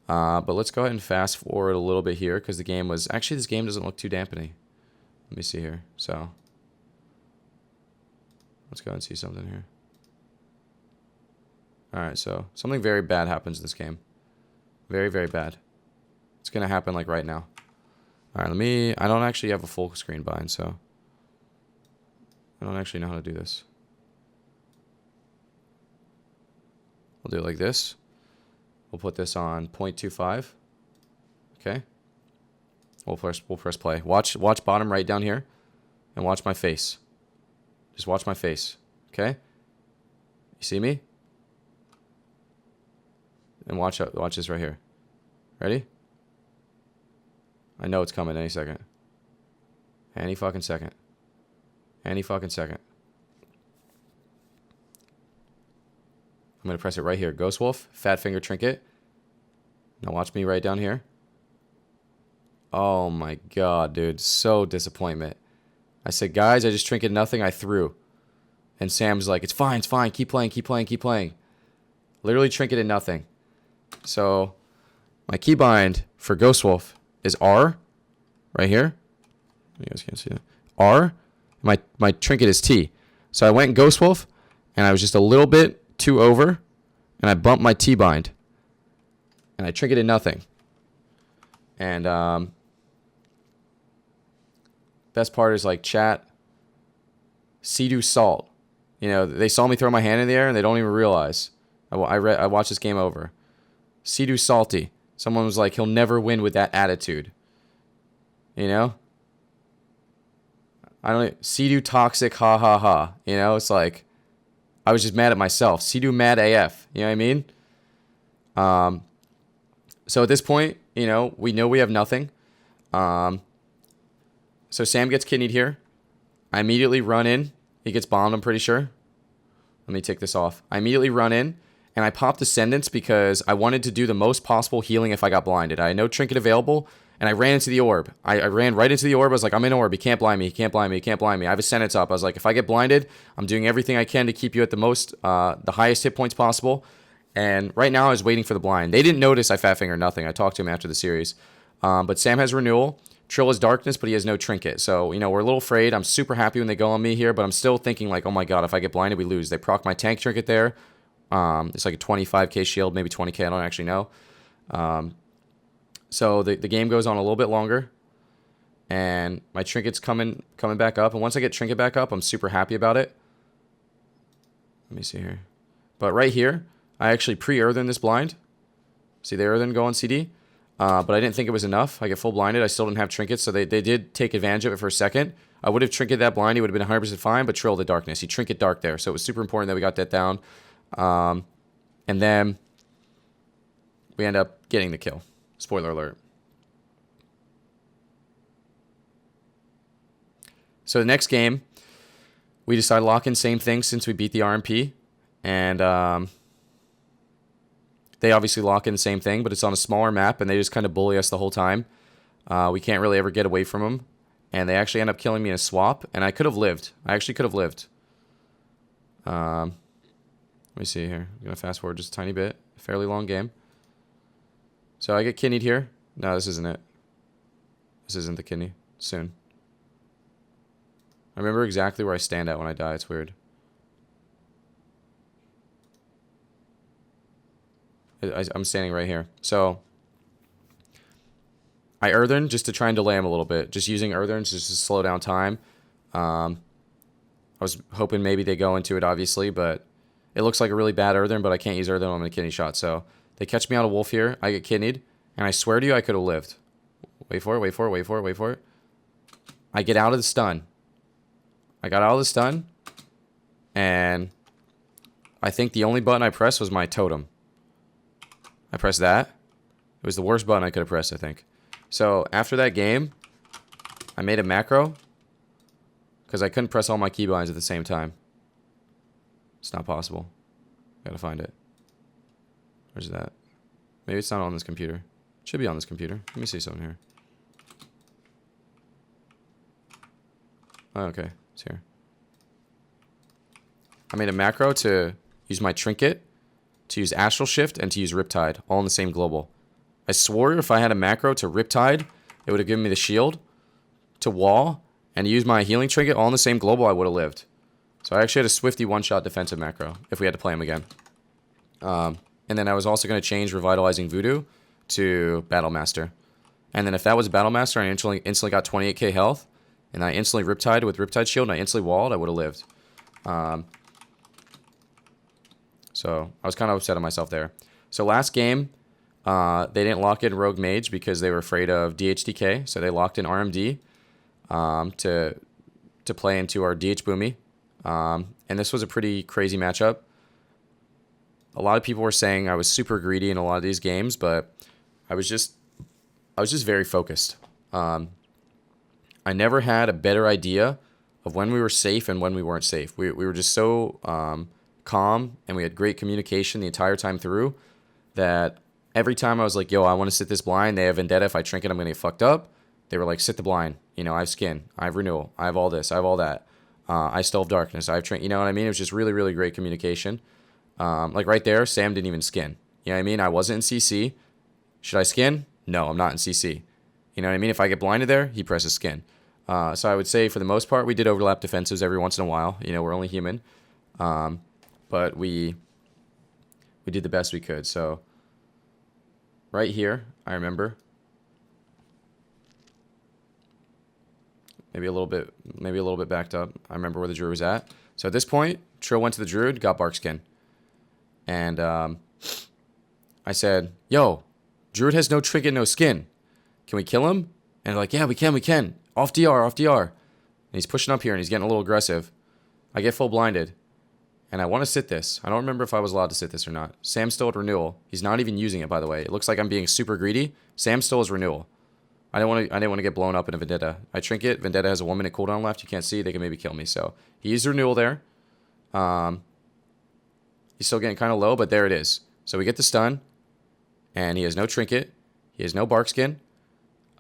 But let's go ahead and fast forward a little bit here because the game was... Actually, this game doesn't look too dampening. Let me see here. So, let's go and see something here. Alright, so something very bad happens in this game. Very, very bad. It's going to happen like right now. Alright, I don't actually have a full screen bind, so I don't actually know how to do this. We'll do it like this. We'll put this on 0.25. Okay. We'll press play. Watch bottom right down here, and watch my face. Just watch my face. Okay. You see me? And watch this right here. Ready? I know it's coming any second. Any fucking second. Any fucking second. I'm going to press it right here. Ghost Wolf, Fat Finger Trinket. Now watch me right down here. Oh my god, dude. So disappointment. I said, guys, I just trinketed nothing. I threw. And Sam's like, it's fine, it's fine. Keep playing, keep playing, keep playing. Literally trinketed nothing. So, my keybind for Ghost Wolf is R. Right here. You guys can't see that. R. My trinket is T. So I went Ghost Wolf, and I was just a little bit too over, and I bumped my T-bind. And I trinketed nothing. And, best part is, like, chat. Cdew Salt. You know, they saw me throw my hand in the air and they don't even realize. I watched this game over. Cdew Salty. Someone was like, he'll never win with that attitude. You know? Cdew Toxic, ha ha ha. You know, it's like, I was just mad at myself. Cdew mad AF. You know what I mean? So at this point, you know we have nothing. So Sam gets kidneyed here. I immediately run in. He gets bombed, I'm pretty sure. Let me take this off. I immediately run in, and I pop Descendants because I wanted to do the most possible healing if I got blinded. I had no trinket available, and I ran into the orb. I ran right into the orb. I was like, I'm in orb. He can't blind me. He can't blind me. He can't blind me. I have Ascendants up. I was like, if I get blinded, I'm doing everything I can to keep you at the highest hit points possible. And right now I was waiting for the blind. They didn't notice I fat fingered nothing. I talked to him after the series. But Sam has Renewal. Trill has Darkness, but he has no Trinket. So, you know, we're a little afraid. I'm super happy when they go on me here, but I'm still thinking like, oh my god, if I get blinded, we lose. They proc my tank Trinket there. It's like a 25k shield, maybe 20k, I don't actually know. So the game goes on a little bit longer. And my Trinket's coming back up. And once I get Trinket back up, I'm super happy about it. Let me see here. But right here, I actually pre-earthen this blind. See the earthen go on CD? But I didn't think it was enough. I get full blinded. I still didn't have trinkets, so they did take advantage of it for a second. I would have trinketed that blind. He would have been 100% fine, but Trill the Darkness. He trinket dark there, so it was super important that we got that down. And then we end up getting the kill. Spoiler alert. So the next game, we decide to lock in same thing since we beat the RMP. And they obviously lock in the same thing, but it's on a smaller map, and they just kind of bully us the whole time. We can't really ever get away from them. And they actually end up killing me in a swap, and I could have lived. I actually could have lived. Let me see here. I'm going to fast forward just a tiny bit. Fairly long game. So I get kidneyed here. No, this isn't it. This isn't the kidney. Soon. I remember exactly where I stand at when I die. It's weird. I'm standing right here. So I earthen just to try and delay him a little bit. Just using earthens just to slow down time. I was hoping maybe they go into it, obviously, but it looks like a really bad earthen, but I can't use earthen when I'm in a kidney shot. So they catch me on a wolf here. I get kidneyed, and I swear to you I could have lived. Wait for it, wait for it, wait for it, wait for it. I get out of the stun. I got out of the stun, and I think the only button I pressed was my totem. I pressed that. It was the worst button I could have pressed, I think. So after that game, I made a macro because I couldn't press all my keybinds at the same time. It's not possible. Gotta find it. Where's that? Maybe it's not on this computer. It should be on this computer. Let me see something here. Oh, okay. It's here. I made a macro to use my trinket, to use Astral Shift, and to use Riptide, all in the same global. I swore if I had a macro to Riptide, it would have given me the shield, to wall, and to use my healing trinket all in the same global, I would have lived. So I actually had a Swifty one-shot defensive macro, if we had to play him again. And then I was also going to change Revitalizing Voodoo to Battlemaster. And then if that was Battlemaster, I instantly got 28k health, and I instantly Riptide with Riptide Shield, and I instantly walled, I would have lived. So I was kind of upset at myself there. So last game, they didn't lock in Rogue Mage because they were afraid of DHDK. So they locked in RMD to play into our DH Boomy. And this was a pretty crazy matchup. A lot of people were saying I was super greedy in a lot of these games, but I was just very focused. I never had a better idea of when we were safe and when we weren't safe. We were just so calm, and we had great communication the entire time through that every time I was like, yo, I want to sit this blind, they have Vendetta, if I trinket I'm going to get fucked up. They were like, sit the blind, you know, I have skin, I have renewal, I have all this, I have all that, I still have darkness, I have you know what I mean? It was just really, really great communication. Like right there, Sam didn't even skin, you know what I mean? I wasn't in CC. Should I skin? No, I'm not in CC. You know what I mean? If I get blinded there, he presses skin. So I would say for the most part, we did overlap defensives every once in a while. You know, we're only human. But we did the best we could. So right here, I remember maybe a little bit backed up. I remember where the Druid was at. So at this point, Trill went to the Druid, got Barkskin. And I said, yo, Druid has no trinket, no skin. Can we kill him? And they're like, yeah, we can. Off DR. And he's pushing up here, and he's getting a little aggressive. I get full blinded. And I want to sit this. I don't remember if I was allowed to sit this or not. Sam's still at renewal. He's not even using it, by the way. It looks like I'm being super greedy. Sam still has renewal. I didn't want to get blown up in a Vendetta. I trinket. Vendetta has a 1 minute cooldown left. You can't see. They can maybe kill me. So he used renewal there. He's still getting kind of low, but there it is. So we get the stun, and he has no trinket. He has no Barkskin.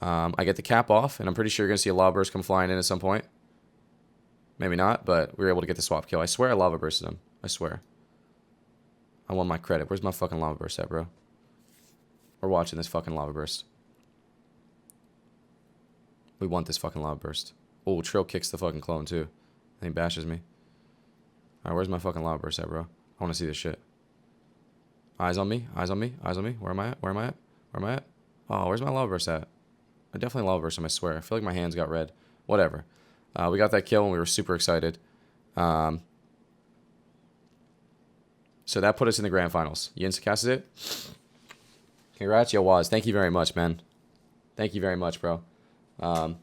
I get the cap off, and I'm pretty sure you're going to see a lava burst come flying in at some point. Maybe not, but we were able to get the swap kill. I swear I lava bursted him. I swear. I want my credit. Where's my fucking lava burst at, bro? We're watching this fucking lava burst. We want this fucking lava burst. Oh, Trill kicks the fucking clone, too. I think bashes me. Alright, where's my fucking lava burst at, bro? I want to see this shit. Eyes on me. Where am I at? Oh, where's my lava burst at? I definitely lava burst him, I swear. I feel like my hands got red. Whatever. We got that kill and we were super excited. So that put us in the grand finals. You insta-casted it? Congrats, yo, Waz. Thank you very much, man. Thank you very much, bro. So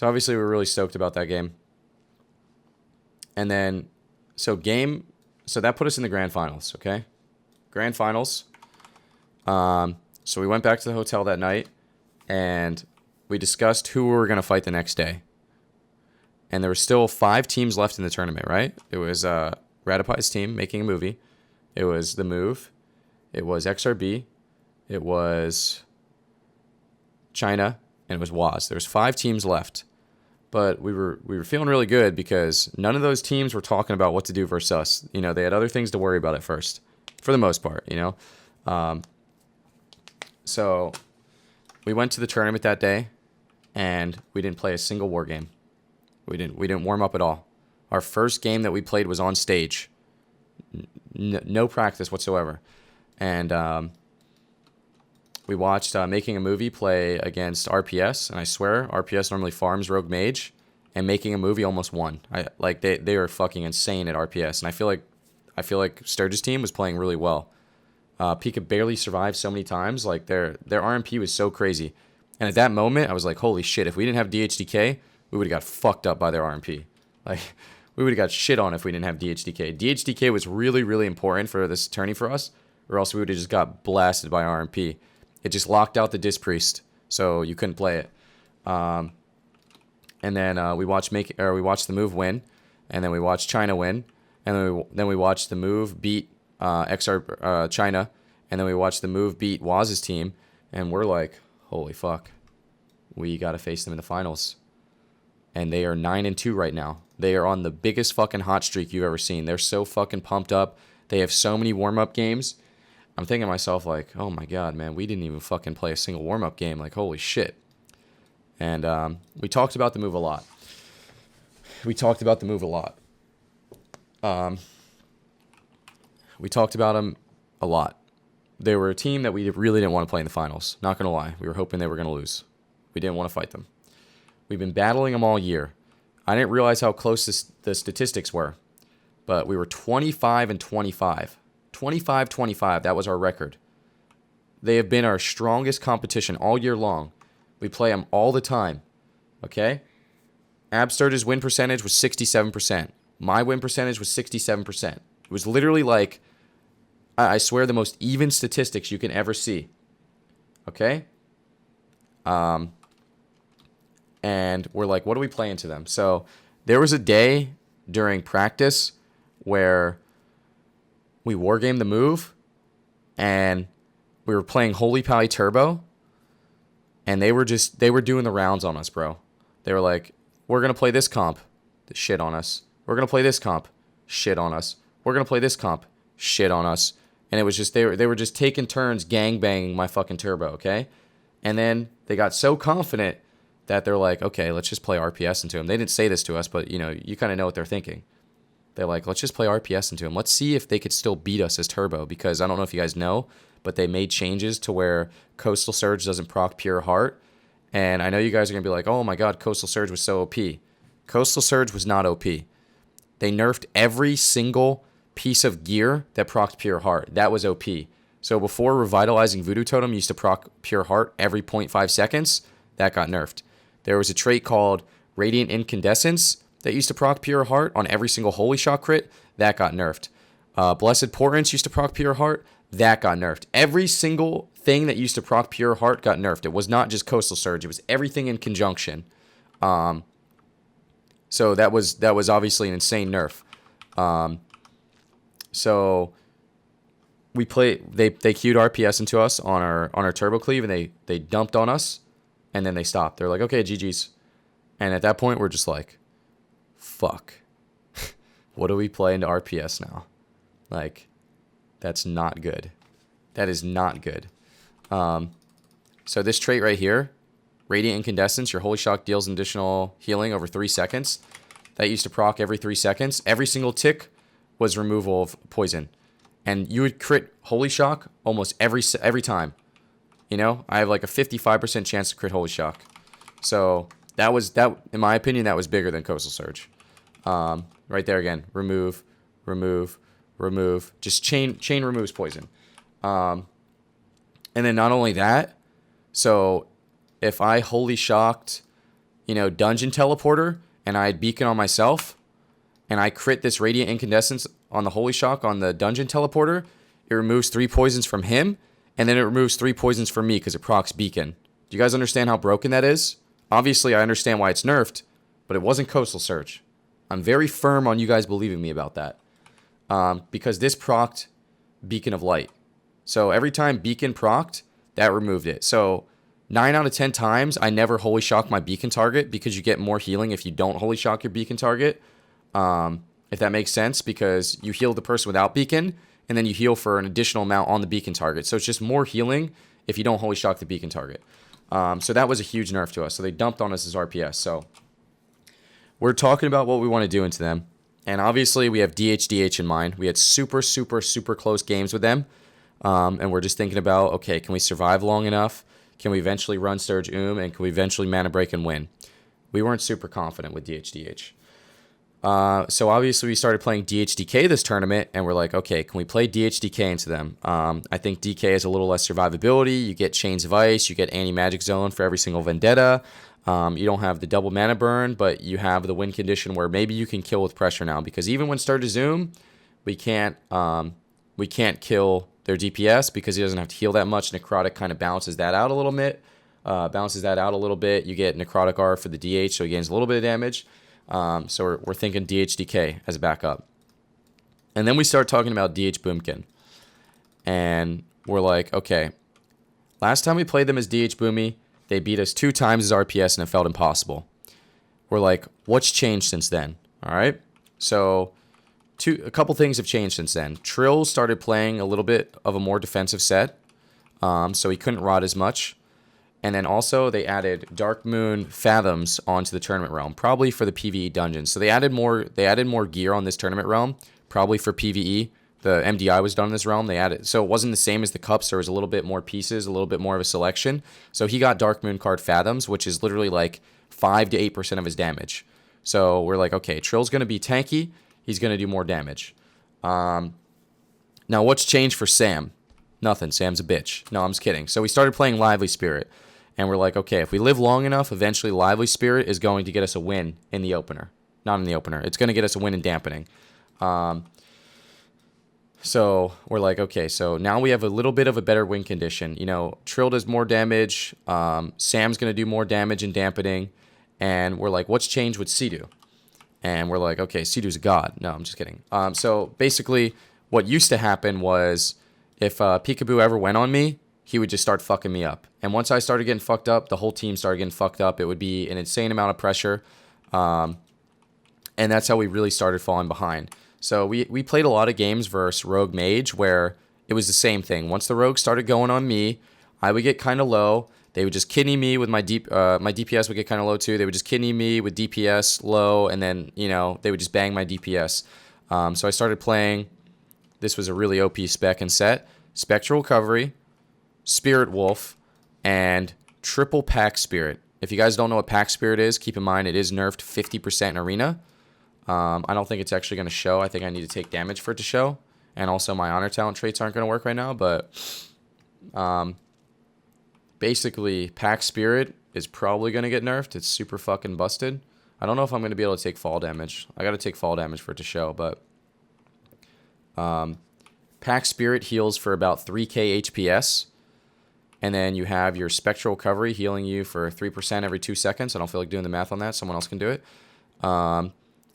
obviously we're really stoked about that game. And then, so that put us in the grand finals, okay? Grand finals. So we went back to the hotel that night, and we discussed who we were going to fight the next day. And there were still 5 teams left in the tournament, right? It was Radipai's team making a movie. It was The Move. It was XRB. It was China. And it was Waz. There was 5 teams left. But we were feeling really good because none of those teams were talking about what to do versus us. You know, they had other things to worry about at first. For the most part, you know. So we went to the tournament that day, and we didn't play a single war game. We didn't warm up at all. Our first game that we played was on stage. No practice whatsoever. And we watched Making a Movie play against RPS, and I swear RPS normally farms Rogue Mage, and Making a Movie almost won. They were fucking insane at RPS, and I feel like Sturge's team was playing really well. Pika barely survived so many times. Like their RMP was so crazy. And at that moment, I was like, holy shit, if we didn't have DHDK, we would have got fucked up by their RMP. Like, we would have got shit on if we didn't have DHDK. DHDK was really, really important for this tourney for us, or else we would have just got blasted by RMP. It just locked out the Disc Priest, so you couldn't play it. And then we watched the Move win, and then we watched China win, and then we watched the Move beat XR China, and then we watched the Move beat Waz's team, and we're like, holy fuck, we got to face them in the finals. And they are 9-2 right now. They are on the biggest fucking hot streak you've ever seen. They're so fucking pumped up. They have so many warm-up games. I'm thinking to myself, like, oh my god, man, we didn't even fucking play a single warm-up game. Like, holy shit. And we talked about the Move a lot. We talked about them a lot. They were a team that we really didn't want to play in the finals. Not going to lie. We were hoping they were going to lose. We didn't want to fight them. We've been battling them all year. I didn't realize how close the statistics were. But we were 25-25. 25-25, that was our record. They have been our strongest competition all year long. We play them all the time. Okay? Absturge's win percentage was 67%. My win percentage was 67%. It was literally like, I swear, the most even statistics you can ever see. Okay? And we're like, what are we playing to them? So there was a day during practice where we wargamed the Move, and we were playing Holy Pally Turbo, and they were doing the rounds on us, bro. They were like, we're going to play this comp, shit on us. We're going to play this comp, shit on us. We're going to play this comp, shit on us. And it was just, they were just taking turns gangbanging my fucking Turbo, okay? And then they got so confident that they're like, okay, let's just play RPS into him. They didn't say this to us, but, you know, you kind of know what they're thinking. They're like, let's just play RPS into him. Let's see if they could still beat us as Turbo, because I don't know if you guys know, but they made changes to where Coastal Surge doesn't proc Pure Heart, And I know you guys are going to be like, oh my god, Coastal Surge was so OP. Coastal Surge was not OP. They nerfed every single piece of gear that procced Pure Heart. That was OP. So before Revitalizing Voodoo Totem used to proc Pure Heart every 0.5 seconds, that got nerfed. There was a trait called Radiant Incandescence that used to proc Pure Heart on every single Holy Shock crit. That got nerfed. Blessed Portents used to proc Pure Heart. That got nerfed. Every single thing that used to proc Pure Heart got nerfed. It was not just Coastal Surge. It was everything in conjunction. So that was obviously an insane nerf. So we they queued RPS into us on our Turbo Cleave, and they dumped on us, and then they stopped. They're like, okay, GG's. And at that point, we're just like, fuck. What do we play into RPS now? Like, that's not good. That is not good. So this trait right here, Radiant Incandescence, your Holy Shock deals an additional healing over 3 seconds. That used to proc every 3 seconds. Every single tick was removal of poison. And you would crit Holy Shock almost every time. You know, I have like a 55% chance to crit Holy Shock. So that, in my opinion, that was bigger than Coastal Surge. Right there again, remove. Just chain removes poison. And then not only that, so if I Holy Shocked, Dungeon Teleporter, and I had Beacon on myself, and I crit this Radiant Incandescence on the Holy Shock on the Dungeon Teleporter, it removes 3 poisons from him, and then it removes 3 poisons from me because it procs Beacon. Do you guys understand how broken that is? Obviously, I understand why it's nerfed, but it wasn't Coastal Surge. I'm very firm on you guys believing me about that. Because this procced Beacon of Light. So every time Beacon procced, that removed it. So 9 out of 10 times, I never Holy Shock my Beacon target because you get more healing if you don't Holy Shock your Beacon target. If that makes sense, because you heal the person without Beacon, and then you heal for an additional amount on the Beacon target. So it's just more healing if you don't Holy Shock the Beacon target. So that was a huge nerf to us. So they dumped on us as RPS. So we're talking about what we want to do into them. And obviously we have DHDH in mind. We had super close games with them. And we're just thinking about, okay, can we survive long enough? Can we eventually run Sturge and can we eventually mana break and win? We weren't super confident with DHDH. So obviously we started playing DHDK this tournament, and we're like, okay, can we play DHDK into them? I think DK has a little less survivability. You get Chains of Ice, you get Anti-Magic Zone for every single Vendetta. You don't have the double mana burn, but you have the win condition where maybe you can kill with pressure now, because even when Sturge we can't kill their DPS because he doesn't have to heal that much. Necrotic kind of balances that out a little bit. You get Necrotic R for the DH, so he gains a little bit of damage. So we're thinking DHDK as a backup. And then we start talking about DH Boomkin. And we're like, okay, last time we played them as DH Boomy, they beat us 2 times as RPS and it felt impossible. We're like, what's changed since then? All right. So a couple things have changed since then. Trill started playing a little bit of a more defensive set. So he couldn't rot as much. And then also they added Dark Moon Fathoms onto the tournament realm, probably for the PvE dungeons. So they added more gear on this tournament realm, probably for PvE. The MDI was done in this realm. They added, so it wasn't the same as the cups. There was a little bit more pieces, a little bit more of a selection. So he got Dark Moon card Fathoms, which is literally like 5 to 8% of his damage. So we're like, okay, Trill's going to be tanky. He's going to do more damage. Now what's changed for Sam? Nothing. Sam's a bitch. No, I'm just kidding. So we started playing Lively Spirit. And we're like, okay, if we live long enough, eventually Lively Spirit is going to get us a win in the opener. Not in the opener. It's going to get us a win in dampening. So we're like, okay, so now we have a little bit of a better win condition. Trill does more damage. Sam's going to do more damage in dampening. And we're like, what's changed with Cdew? And we're like, okay, Cdew's a god. No, I'm just kidding. So basically what used to happen was if Peekaboo ever went on me, he would just start fucking me up. And once I started getting fucked up, the whole team started getting fucked up. It would be an insane amount of pressure. And that's how we really started falling behind. So we played a lot of games versus Rogue Mage where it was the same thing. Once the Rogue started going on me, I would get kind of low. They would just kidney me with my DPS would get kind of low too. They would just kidney me with DPS low, and then, they would just bang my DPS. So I started playing, this was a really OP spec and set, Spectral Recovery, Spirit Wolf, and Triple Pack Spirit. If you guys don't know what Pack Spirit is, keep in mind it is nerfed 50% in Arena. I don't think it's actually going to show. I think I need to take damage for it to show. And also my Honor Talent traits aren't going to work right now. But basically, Pack Spirit is probably going to get nerfed. It's super fucking busted. I don't know if I'm going to be able to take fall damage. I got to take fall damage for it to show. But Pack Spirit heals for about 3k HPS. And then you have your Spectral Recovery healing you for 3% every 2 seconds. I don't feel like doing the math on that. Someone else can do it. And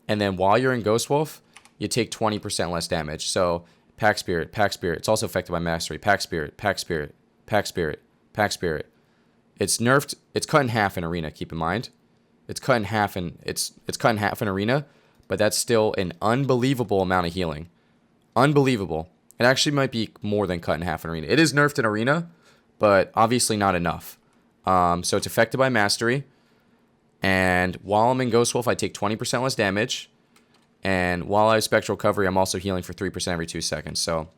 then while you're in Ghost Wolf, you take 20% less damage. So Pack Spirit, Pack Spirit. It's also affected by Mastery. Pack Spirit, Pack Spirit, Pack Spirit, Pack Spirit. It's nerfed. It's cut in half in Arena. Keep in mind, it's cut in half in cut in half in Arena, but that's still an unbelievable amount of healing. Unbelievable. It actually might be more than cut in half in Arena. It is nerfed in Arena, but obviously not enough. So it's affected by Mastery. And while I'm in Ghost Wolf, I take 20% less damage. And while I have Spectral Recovery, I'm also healing for 3% every 2 seconds. So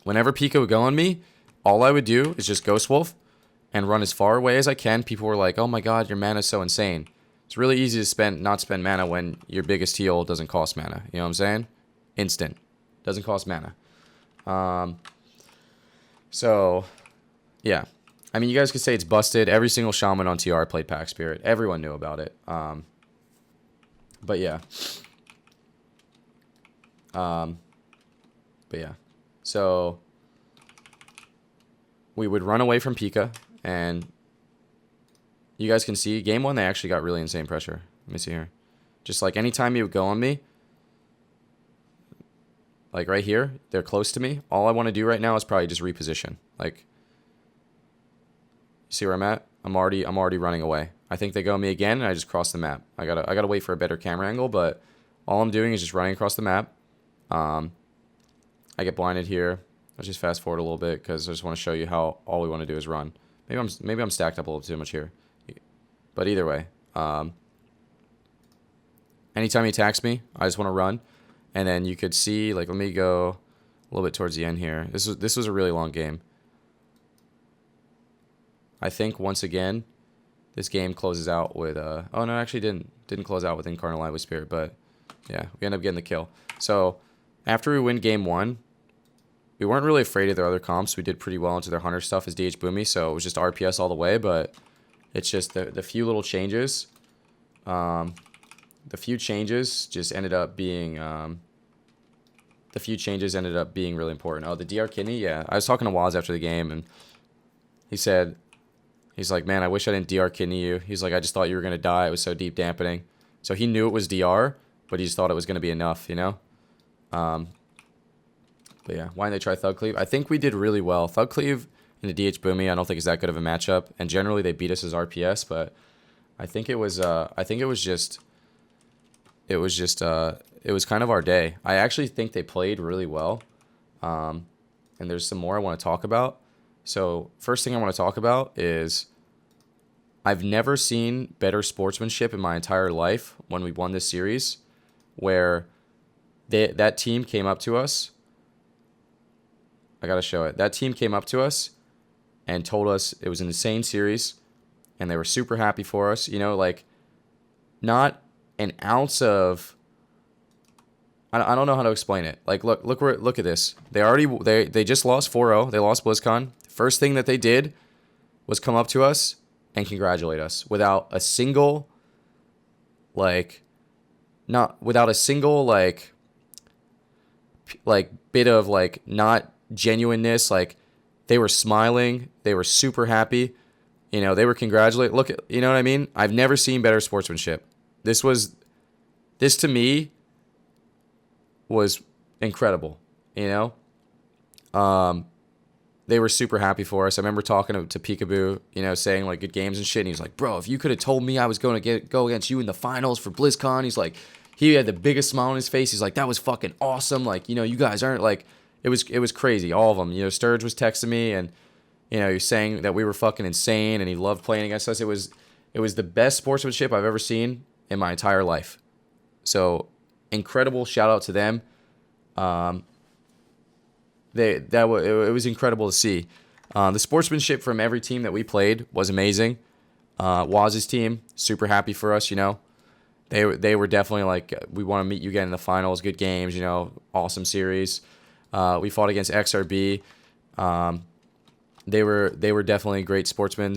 whenever Pika would go on me, all I would do is just Ghost Wolf and run as far away as I can. People were like, oh my god, your mana's so insane. It's really easy to not spend mana when your biggest heal doesn't cost mana. You know what I'm saying? Instant. Doesn't cost mana. So, yeah. I mean, you guys could say it's busted. Every single Shaman on TR played Pack Spirit. Everyone knew about it. But yeah. So we would run away from Pika, and you guys can see game 1 they actually got really insane pressure. Let me see here. Just like anytime you would go on me, like right here, they're close to me. All I want to do right now is probably just reposition. Like, you see where I'm at? I'm already running away. I think they go on me again, and I just cross the map. I gotta wait for a better camera angle, but all I'm doing is just running across the map. I get blinded here. Let's just fast forward a little bit because I just want to show you how all we want to do is run. Maybe I'm stacked up a little too much here, but either way, anytime he attacks me, I just want to run, and then you could see, like, let me go a little bit towards the end here. This was a really long game. I think once again, this game closes out with oh no, it actually didn't close out with Incarnate Lively Spirit, but yeah, we end up getting the kill. So after we win game 1, we weren't really afraid of their other comps. We did pretty well into their Hunter stuff as DH Boomy, so it was just RPS all the way, but it's just the few little changes. The few changes just ended up being really important. Oh, the DR Kidney, yeah. I was talking to Waz after the game, and he's like, man, I wish I didn't DR Kidney you. He's like, I just thought you were going to die. It was so deep dampening. So he knew it was DR, but he just thought it was going to be enough, you know? But yeah, why didn't they try Thug Cleave? I think we did really well. Thug Cleave and the DH Boomy, I don't think is that good of a matchup. And generally they beat us as RPS, but I think it was kind of our day. I actually think they played really well. And there's some more I want to talk about. So first thing I want to talk about is I've never seen better sportsmanship in my entire life when we won this series, where that team came up to us. I got to show it. That team came up to us and told us it was an insane series, and they were super happy for us. You know, like, not an ounce of... I don't know how to explain it. Like, look at this. They just lost 4-0. They lost BlizzCon. First thing that they did was come up to us and congratulate us without a single bit of like not genuineness. Like, they were smiling, they were super happy, you know, they were congratulating. Look at, you know what I mean? I've never seen better sportsmanship. This to me was incredible, you know? They were super happy for us. I remember talking to Peekaboo, you know, saying like good games and shit. And he was like, bro, if you could have told me I was going to go against you in the finals for BlizzCon, he's like, he had the biggest smile on his face. He's like, that was fucking awesome. Like, you know, you guys aren't like, it was crazy. All of them, you know, Sturge was texting me and, you know, he was saying that we were fucking insane and he loved playing against us. It was the best sportsmanship I've ever seen in my entire life. So incredible shout out to them. It was incredible to see. The sportsmanship from every team that we played was amazing. Waz's team, super happy for us, you know. They were definitely like, we want to meet you again in the finals, good games, you know, awesome series. We fought against XRB. They were definitely great sportsmen.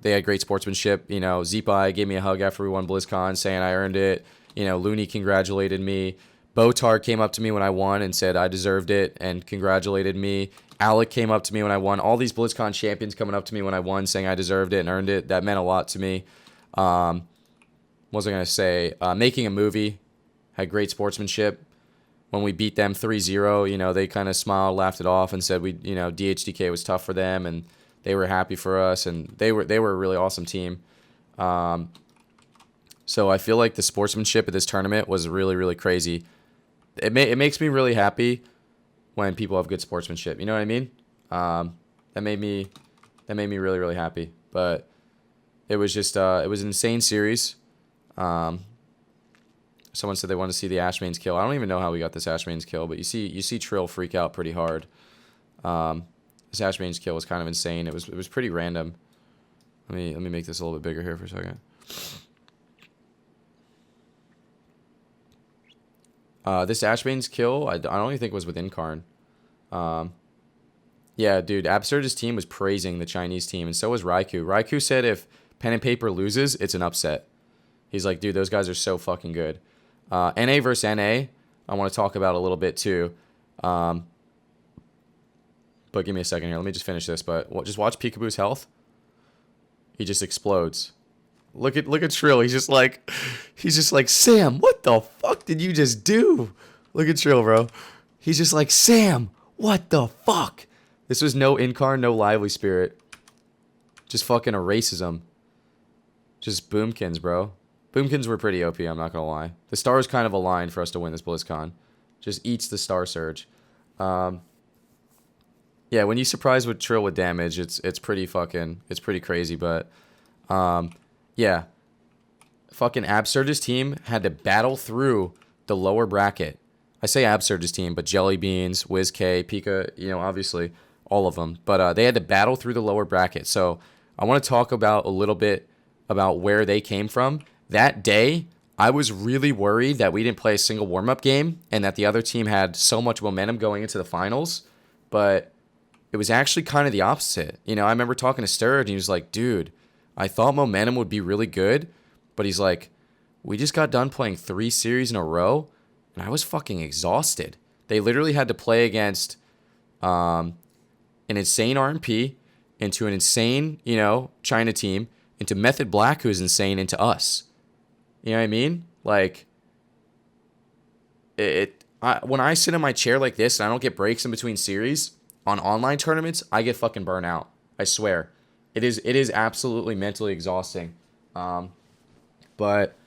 They had great sportsmanship. You know, Zeepai gave me a hug after we won BlizzCon, saying I earned it. You know, Looney congratulated me. Botar came up to me when I won and said I deserved it and congratulated me. Alec came up to me when I won. All these BlizzCon champions coming up to me when I won, saying I deserved it and earned it. That meant a lot to me. What was I going to say? Making a movie had great sportsmanship. When we beat them 3-0, you know, they kind of smiled, laughed it off, and said DHDK was tough for them, and they were happy for us, and they were a really awesome team. So I feel like the sportsmanship of this tournament was really, really crazy. It makes me really happy when people have good sportsmanship. You know what I mean? That made me really, really happy. But it was just it was an insane series. Someone said they wanted to see the Ashmane's kill. I don't even know how we got this Ashmane's kill, but you see Trill freak out pretty hard. This Ashmane's kill was kind of insane. It was pretty random. Let me make this a little bit bigger here for a second. This Ashmane's kill, I don't even think it was with Incarn. Yeah, dude, Absurd's team was praising the Chinese team, and so was Raikou. Raikou said if Pen and Paper loses, it's an upset. He's like, dude, those guys are so fucking good. NA versus NA, I want to talk about a little bit too. But give me a second here. Let me just finish this. But just watch Peekaboo's health. He just explodes. Look at Trill. He's just like, Sam, what the fuck did you just do? Look at Trill, bro. He's just like, Sam, what the fuck? This was no Incarn, no Lively Spirit. Just fucking erases him. Just boomkins, bro. Boomkins were pretty OP, I'm not gonna lie. The stars kind of aligned for us to win this BlizzCon. Just eats the Star Surge. Yeah, when you surprise with Trill with damage, it's pretty crazy, but yeah. Fucking Absurd's team had to battle through the lower bracket. I say Absurd's team, but Jelly Beans, WizK, Pika, you know, obviously all of them. But they had to battle through the lower bracket. So I want to talk about a little bit about where they came from. That day, I was really worried that we didn't play a single warm-up game and that the other team had so much momentum going into the finals. But it was actually kind of the opposite. You know, I remember talking to Sturd, and he was like, dude, I thought momentum would be really good. But he's like, we just got done playing 3 series in a row, and I was fucking exhausted. They literally had to play against an insane RMP, into an insane, you know, China team, into Method Black, who's insane, into us. You know what I mean? Like, when I sit in my chair like this and I don't get breaks in between series on online tournaments, I get fucking burnt out. I swear. It is absolutely mentally exhausting. But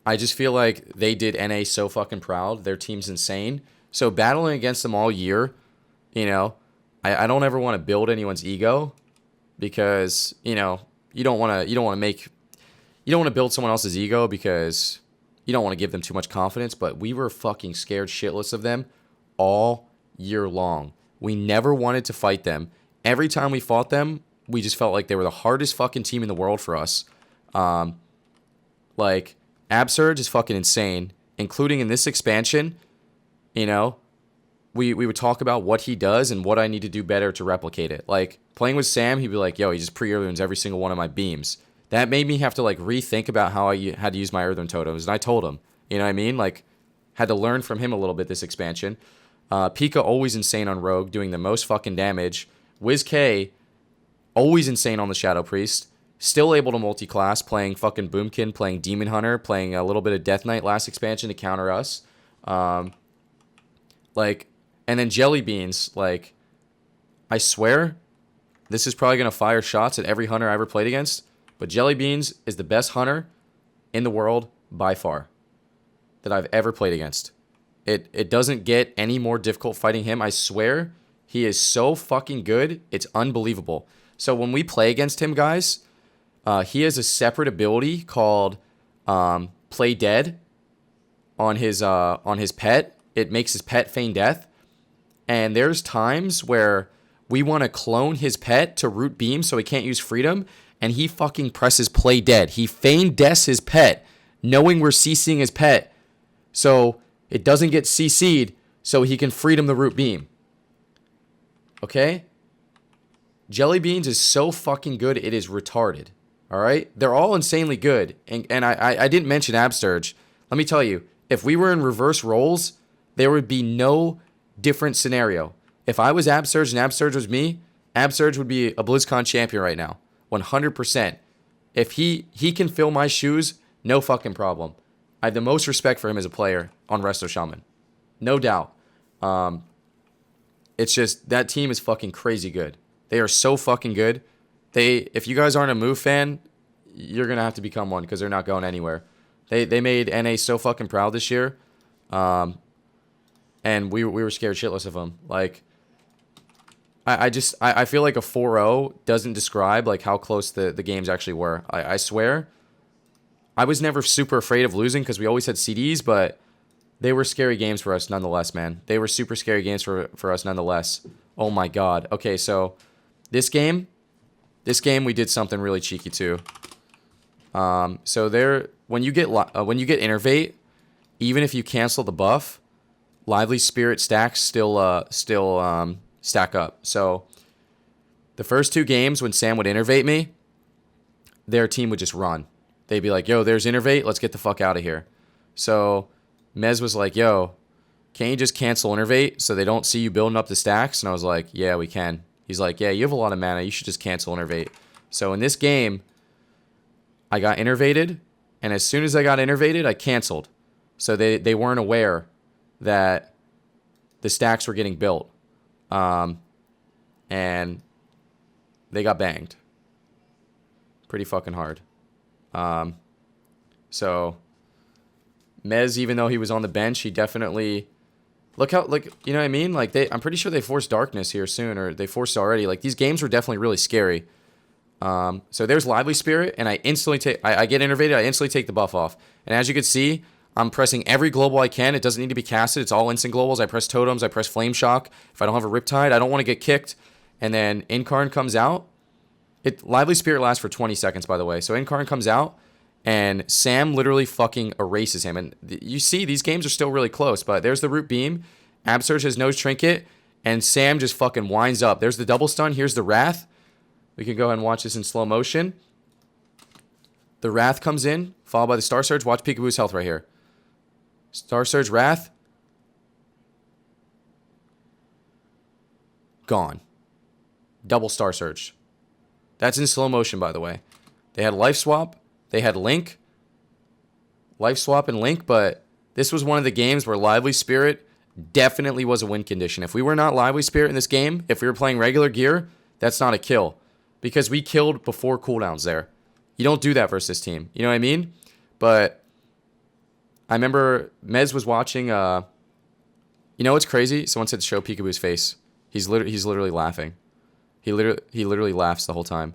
I just feel like they did NA so fucking proud. Their team's insane. So battling against them all year, you know, I don't ever want to build anyone's ego, because, you know, you don't want to build someone else's ego because you don't want to give them too much confidence. But we were fucking scared shitless of them all year long. We never wanted to fight them. Every time we fought them, we just felt like they were the hardest fucking team in the world for us. Like, Absurd is fucking insane, including in this expansion. You know, we would talk about what he does and what I need to do better to replicate it. Like, playing with Sam, he'd be like, yo, he just pre-earthworms every single one of my beams. That made me have to, like, rethink about how I had to use my earthworm totems. And I told him, you know what I mean? Like, had to learn from him a little bit this expansion. Pika, always insane on Rogue, doing the most fucking damage. WizK, always insane on the Shadow Priest. Still able to multi-class, playing fucking Boomkin, playing Demon Hunter, playing a little bit of Death Knight last expansion to counter us. Like, and then Jelly Beans, like, I swear, this is probably going to fire shots at every hunter I ever played against, but Jelly Beans is the best hunter in the world by far that I've ever played against. It doesn't get any more difficult fighting him. I swear, he is so fucking good, it's unbelievable. So when we play against him, guys, he has a separate ability called Play Dead on his pet. It makes his pet feign death. And there's times where we want to clone his pet to root beam so he can't use freedom. and he fucking presses play dead. He feigned deaths his pet, knowing we're CCing his pet, so it doesn't get CC'd, so he can freedom the root beam. Okay? Jelly Beans is so fucking good, it is retarded. Alright? They're all insanely good. And I didn't mention Absurge. Let me tell you, if we were in reverse roles, there would be no different scenario. If I was Absurge and Absurge was me, Absurge would be a BlizzCon champion right now. 100%. If he can fill my shoes, no fucking problem. I have the most respect for him as a player on Resto Shaman. No doubt. It's just, that team is fucking crazy good. They are so fucking good. If you guys aren't a Move fan, you're going to have to become one because they're not going anywhere. They made NA so fucking proud this year. And we were scared shitless of them. Like, I feel like a 4-0 doesn't describe like how close the games actually were. I swear. I was never super afraid of losing because we always had CDs, but they were scary games for us nonetheless, man. They were super scary games for us nonetheless. Oh my god. Okay, so this game we did something really cheeky too. So there, when you get Innervate, even if you cancel the buff, Lively Spirit stacks still stack up. So the first 2 games when Sam would Innervate me, their team would just run. They'd be like, yo, there's Innervate, let's get the fuck out of here. So Mez was like, yo, can't you just cancel Innervate so they don't see you building up the stacks? And I was like, yeah, we can. He's like, yeah, you have a lot of mana, you should just cancel Innervate. So in this game, I got Innervated, and as soon as I got Innervated, I canceled. So they weren't aware that the stacks were getting built. And they got banged. Pretty fucking hard. So Mez, even though he was on the bench, he definitely you know what I mean? Like I'm pretty sure they forced Darkness here soon, or they forced it already. Like these games were definitely really scary. So there's Lively Spirit, and I instantly I get Innervated, I instantly take the buff off. And as you can see, I'm pressing every global I can. It doesn't need to be casted. It's all instant globals. I press totems. I press Flame Shock. If I don't have a Riptide, I don't want to get kicked. And then Incarn comes out. Lively Spirit lasts for 20 seconds, by the way. So Incarn comes out, and Sam literally fucking erases him. And you see, these games are still really close, but there's the Root Beam. Absurge has Nose Trinket, and Sam just fucking winds up. There's the double stun. Here's the Wrath. We can go ahead and watch this in slow motion. The Wrath comes in, followed by the Star Surge. Watch Peekaboo's health right here. Star Surge, Wrath. Gone. Double Star Surge. That's in slow motion, by the way. They had Life Swap. They had Link. Life Swap and Link, but this was one of the games where Lively Spirit definitely was a win condition. If we were not Lively Spirit in this game, if we were playing regular gear, that's not a kill. Because we killed before cooldowns there. You don't do that versus this team. You know what I mean? But I remember Mez was watching, you know what's crazy? Someone said show Peekaboo's face. He's literally laughing. He literally laughs the whole time.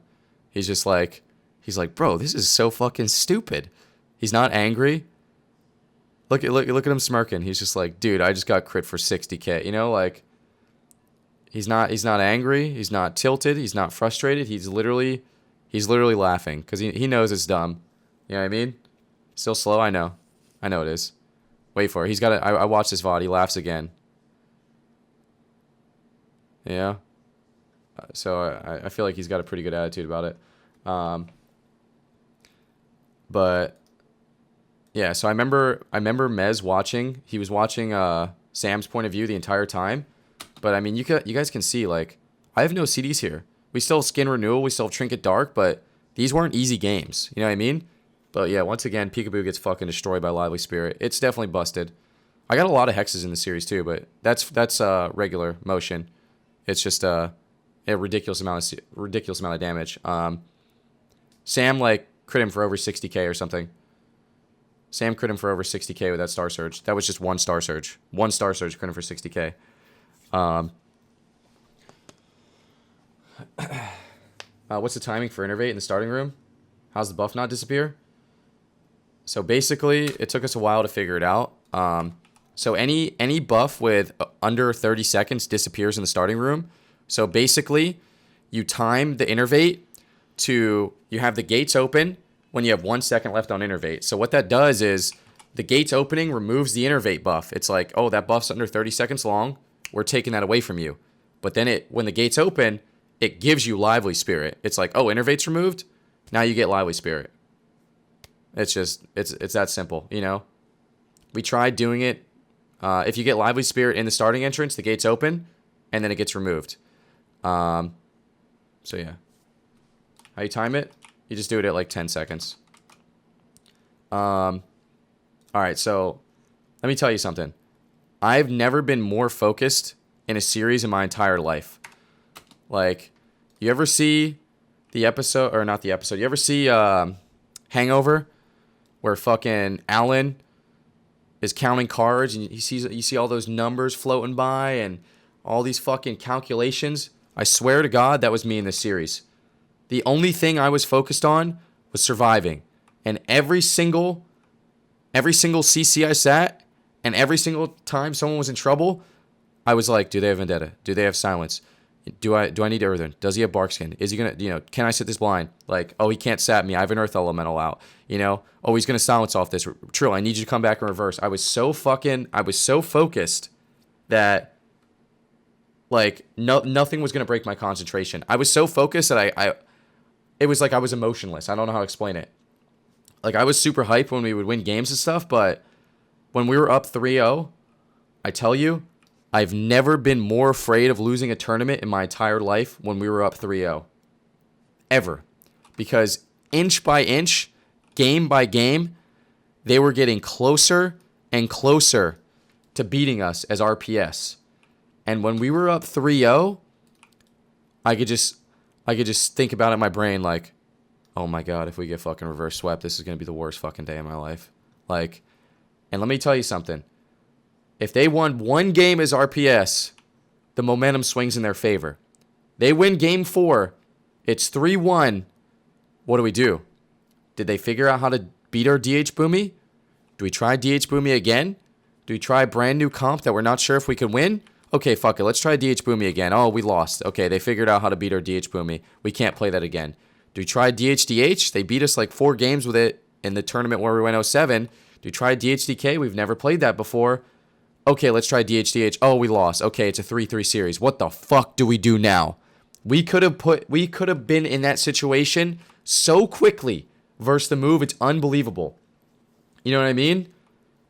He's like, bro, this is so fucking stupid. He's not angry. Look at him smirking. He's just like, dude, I just got crit for 60k. You know, like he's not angry. He's not tilted. He's not frustrated. He's literally laughing because he knows it's dumb. You know what I mean? Still slow. I know it is. Wait for it. He's got it. I watched this VOD. He laughs again. Yeah. So I feel like he's got a pretty good attitude about it. But yeah, so I remember Mez watching. He was watching Sam's point of view the entire time. But I mean, you guys can see, like, I have no CDs here. We still have Skin Renewal, we still have Trinket Dark, but these weren't easy games. You know what I mean? But yeah, once again, Peekaboo gets fucking destroyed by Lively Spirit. It's definitely busted. I got a lot of hexes in the series too, but that's regular motion. It's just a ridiculous amount of damage. Sam like crit him for over 60k or something. Sam crit him for over 60k with that Star Surge. That was just one Star Surge. One Star Surge crit him for 60k. What's the timing for Innervate in the starting room? How's the buff not disappear? So basically, it took us a while to figure it out. So any buff with under 30 seconds disappears in the starting room. So basically, you time the Innervate to, you have the gates open when you have 1 second left on innervate. So what that does is the gates opening removes the innervate buff. It's like, oh, that buff's under 30 seconds long. We're taking that away from you. But then when the gates open, it gives you Lively Spirit. It's like, oh, innervate's removed. Now you get Lively Spirit. It's just, it's that simple, you know? We tried doing it. If you get Lively Spirit in the starting entrance, the gates open, and then it gets removed. So yeah. How you time it? You just do it at like 10 seconds. All right, so let me tell you something. I've never been more focused in a series in my entire life. Like, you ever see the episode, or not the episode, you ever see Hangover, where fucking Alan is counting cards and you see all those numbers floating by and all these fucking calculations? I swear to God, that was me in this series. The only thing I was focused on was surviving. And every single CC I sat, and every single time someone was in trouble, I was like, do they have Vendetta? Do they have Silence? Do I need Earthen? Does he have Barkskin? Is he going to, can I sit this blind? Like, oh, he can't sap me. I have an Earth Elemental out. Oh, he's going to silence off this. Trill, I need you to come back in reverse. I was so focused that, like, nothing was going to break my concentration. I was so focused that it was like I was emotionless. I don't know how to explain it. Like, I was super hyped when we would win games and stuff, but when we were up 3-0, I tell you, I've never been more afraid of losing a tournament in my entire life when we were up 3-0. Ever. Because inch by inch, game by game, they were getting closer and closer to beating us as RPS. And when we were up 3-0, I could just think about it in my brain like, oh my God, if we get fucking reverse swept, this is going to be the worst fucking day of my life. Like, and let me tell you something. If they won one game as RPS, the momentum swings in their favor. They win game 4. It's 3-1. What do we do? Did they figure out how to beat our DH Boomy? Do we try DH Boomy again? Do we try a brand new comp that we're not sure if we can win? Okay, fuck it. Let's try DH Boomy again. Oh, we lost. Okay, they figured out how to beat our DH Boomy. We can't play that again. Do we try DHDH? They beat us like 4 games with it in the tournament where we went 0-7. Do we try DHDK? We've never played that before. Okay, let's try DHDH. Oh, we lost. Okay, it's a 3-3 series. What the fuck do we do now? We could have been in that situation so quickly versus the move. It's unbelievable. You know what I mean?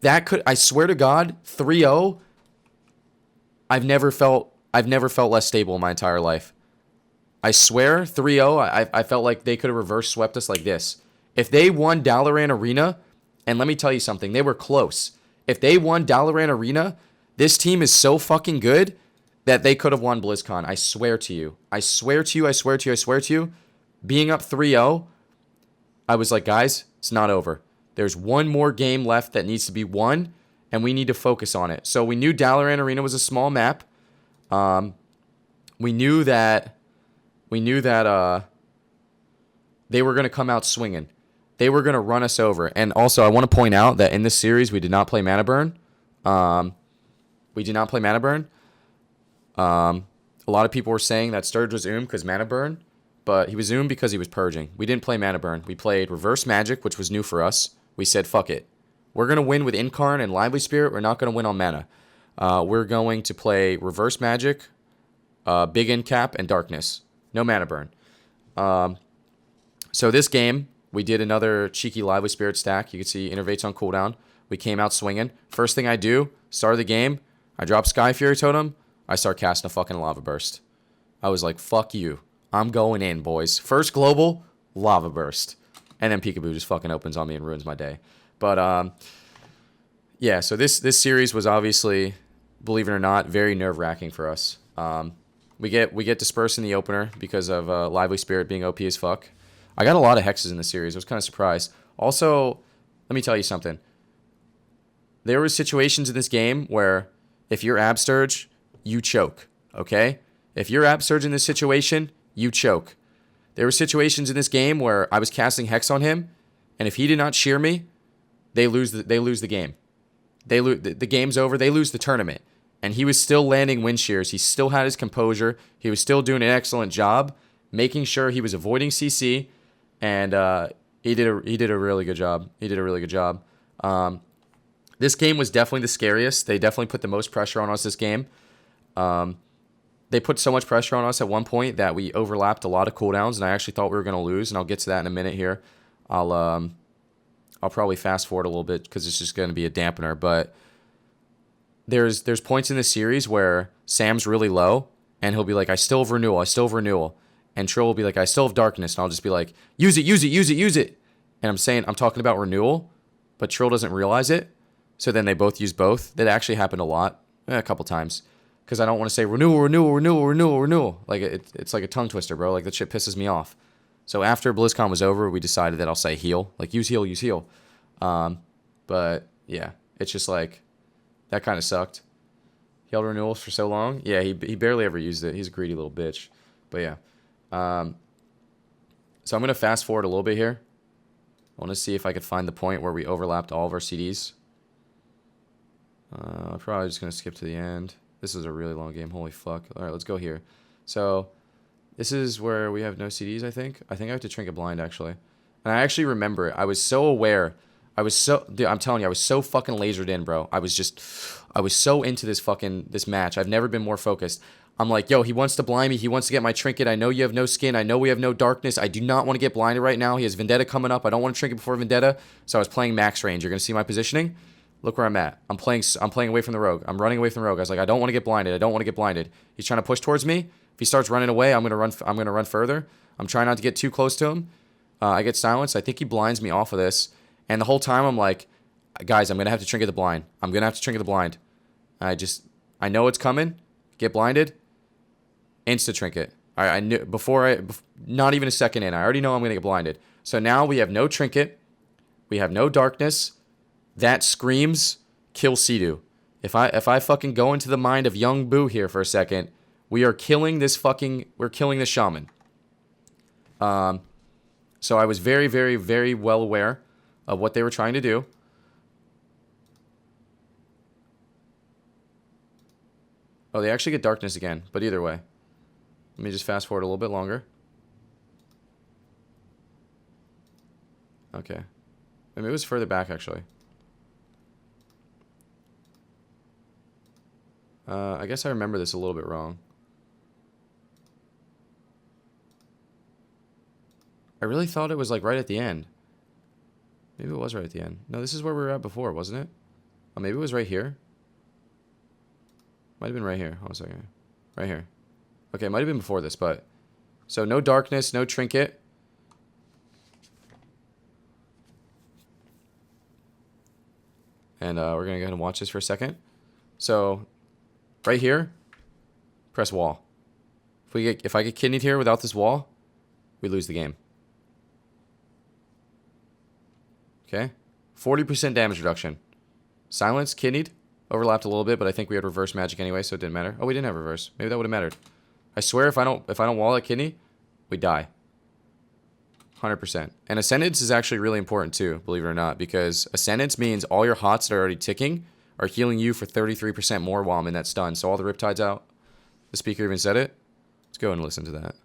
I swear to God, 3-0. I've never felt less stable in my entire life. I swear, 3-0, I felt like they could have reverse swept us like this. If they won Dalaran Arena, and let me tell you something, they were close. If they won Dalaran Arena, this team is so fucking good that they could have won BlizzCon. I swear to you. I swear to you, I swear to you, I swear to you. Being up 3-0, I was like, guys, it's not over. There's one more game left that needs to be won, and we need to focus on it. So we knew Dalaran Arena was a small map. We knew that they were going to come out swinging. They were going to run us over. And also, I want to point out that in this series, we did not play Mana Burn. We did not play Mana Burn. A lot of people were saying that Sturge was because Mana Burn, but he was because he was purging. We didn't play Mana Burn. We played Reverse Magic, which was new for us. We said, fuck it. We're going to win with Incarn and Lively Spirit. We're not going to win on mana. We're going to play Reverse Magic, Big Incap, and Darkness. No Mana Burn. So this game, we did another cheeky Lively Spirit stack. You can see Innervate's on cooldown. We came out swinging. First thing I do, start of the game, I drop Sky Fury Totem. I start casting a fucking Lava Burst. I was like, fuck you. I'm going in, boys. First global, Lava Burst. And then Peekaboo just fucking opens on me and ruins my day. But, yeah, so this series was obviously, believe it or not, very nerve-wracking for us. We get dispersed in the opener because of Lively Spirit being OP as fuck. I got a lot of hexes in the series. I was kind of surprised. Also, let me tell you something. There were situations in this game where if you're Absturge, you choke, okay? If you're Absturge in this situation, you choke. There were situations in this game where I was casting Hex on him, and if he did not shear me, they lose the game. The game's over. They lose the tournament. And he was still landing wind shears. He still had his composure. He was still doing an excellent job. making sure he was avoiding CC, and he did a really good job. He did a really good job. This game was definitely the scariest. They definitely put the most pressure on us this game. They put so much pressure on us at one point that we overlapped a lot of cooldowns, and I actually thought we were going to lose, and I'll get to that in a minute here. I'll probably fast forward a little bit because it's just going to be a dampener, but there's points in this series where Sam's really low, and he'll be like, I still have renewal, and Trill will be like, I still have darkness, and I'll just be like, use it, and I'm talking about renewal, but Trill doesn't realize it, so then they both use both. That actually happened a lot, a couple times. Because I don't want to say renewal. Like, it's like a tongue twister, bro. Like, that shit pisses me off. So after BlizzCon was over, we decided that I'll say heal. Like, use heal. But, yeah. It's just like, that kind of sucked. He held renewals for so long. Yeah, he barely ever used it. He's a greedy little bitch. But, yeah. So I'm going to fast forward a little bit here. I want to see if I could find the point where we overlapped all of our CDs. I'm probably just going to skip to the end. This is a really long game. Holy fuck. All right, let's go here. So this is where we have no CDs, I think. I think I have to Trinket Blind, actually. And I actually remember it. I was so aware. Dude, I'm telling you, I was so fucking lasered in, bro. I was so into this match. I've never been more focused. I'm like, yo, he wants to blind me. He wants to get my Trinket. I know you have no skin. I know we have no darkness. I do not want to get blinded right now. He has Vendetta coming up. I don't want to Trinket before Vendetta. So I was playing max range. You're going to see my positioning. Look where I'm at. I'm playing away from the rogue. I'm running away from the rogue. I was like, I don't want to get blinded. He's trying to push towards me. If he starts running away, I'm gonna run further. I'm trying not to get too close to him. I get silenced. I think he blinds me off of this. And the whole time I'm like, guys, I'm gonna have to Trinket the blind. I know it's coming. Get blinded. Insta Trinket. I knew not even a second in. I already know I'm gonna get blinded. So now we have no Trinket. We have no darkness. That screams kill Cdew. If I fucking go into the mind of young Boo here for a second, we're killing this Shaman. So I was very, very, very well aware of what they were trying to do. Oh, they actually get darkness again, but either way. Let me just fast forward a little bit longer. Okay. Maybe it was further back, actually. I guess I remember this a little bit wrong. I really thought it was like right at the end. Maybe it was right at the end. No, this is where we were at before, wasn't it? Oh, maybe it was right here. Might have been right here. Hold on a second. Right here. Okay, it might have been before this, but... So, no darkness, no Trinket. And we're going to go ahead and watch this for a second. So... Right here, press wall. If I get kidneyed here without this wall, we lose the game. Okay, 40% damage reduction. Silence, kidneyed, overlapped a little bit, but I think we had reverse magic anyway, so it didn't matter. Oh, we didn't have reverse. Maybe that would have mattered. I swear, if I don't wall that kidney, we die. 100%. And Ascendance is actually really important too, believe it or not, because Ascendance means all your hots that are already ticking are healing you for 33% more while I'm in that stun. So all the Riptide's out. The speaker even said it. Let's go and listen to that.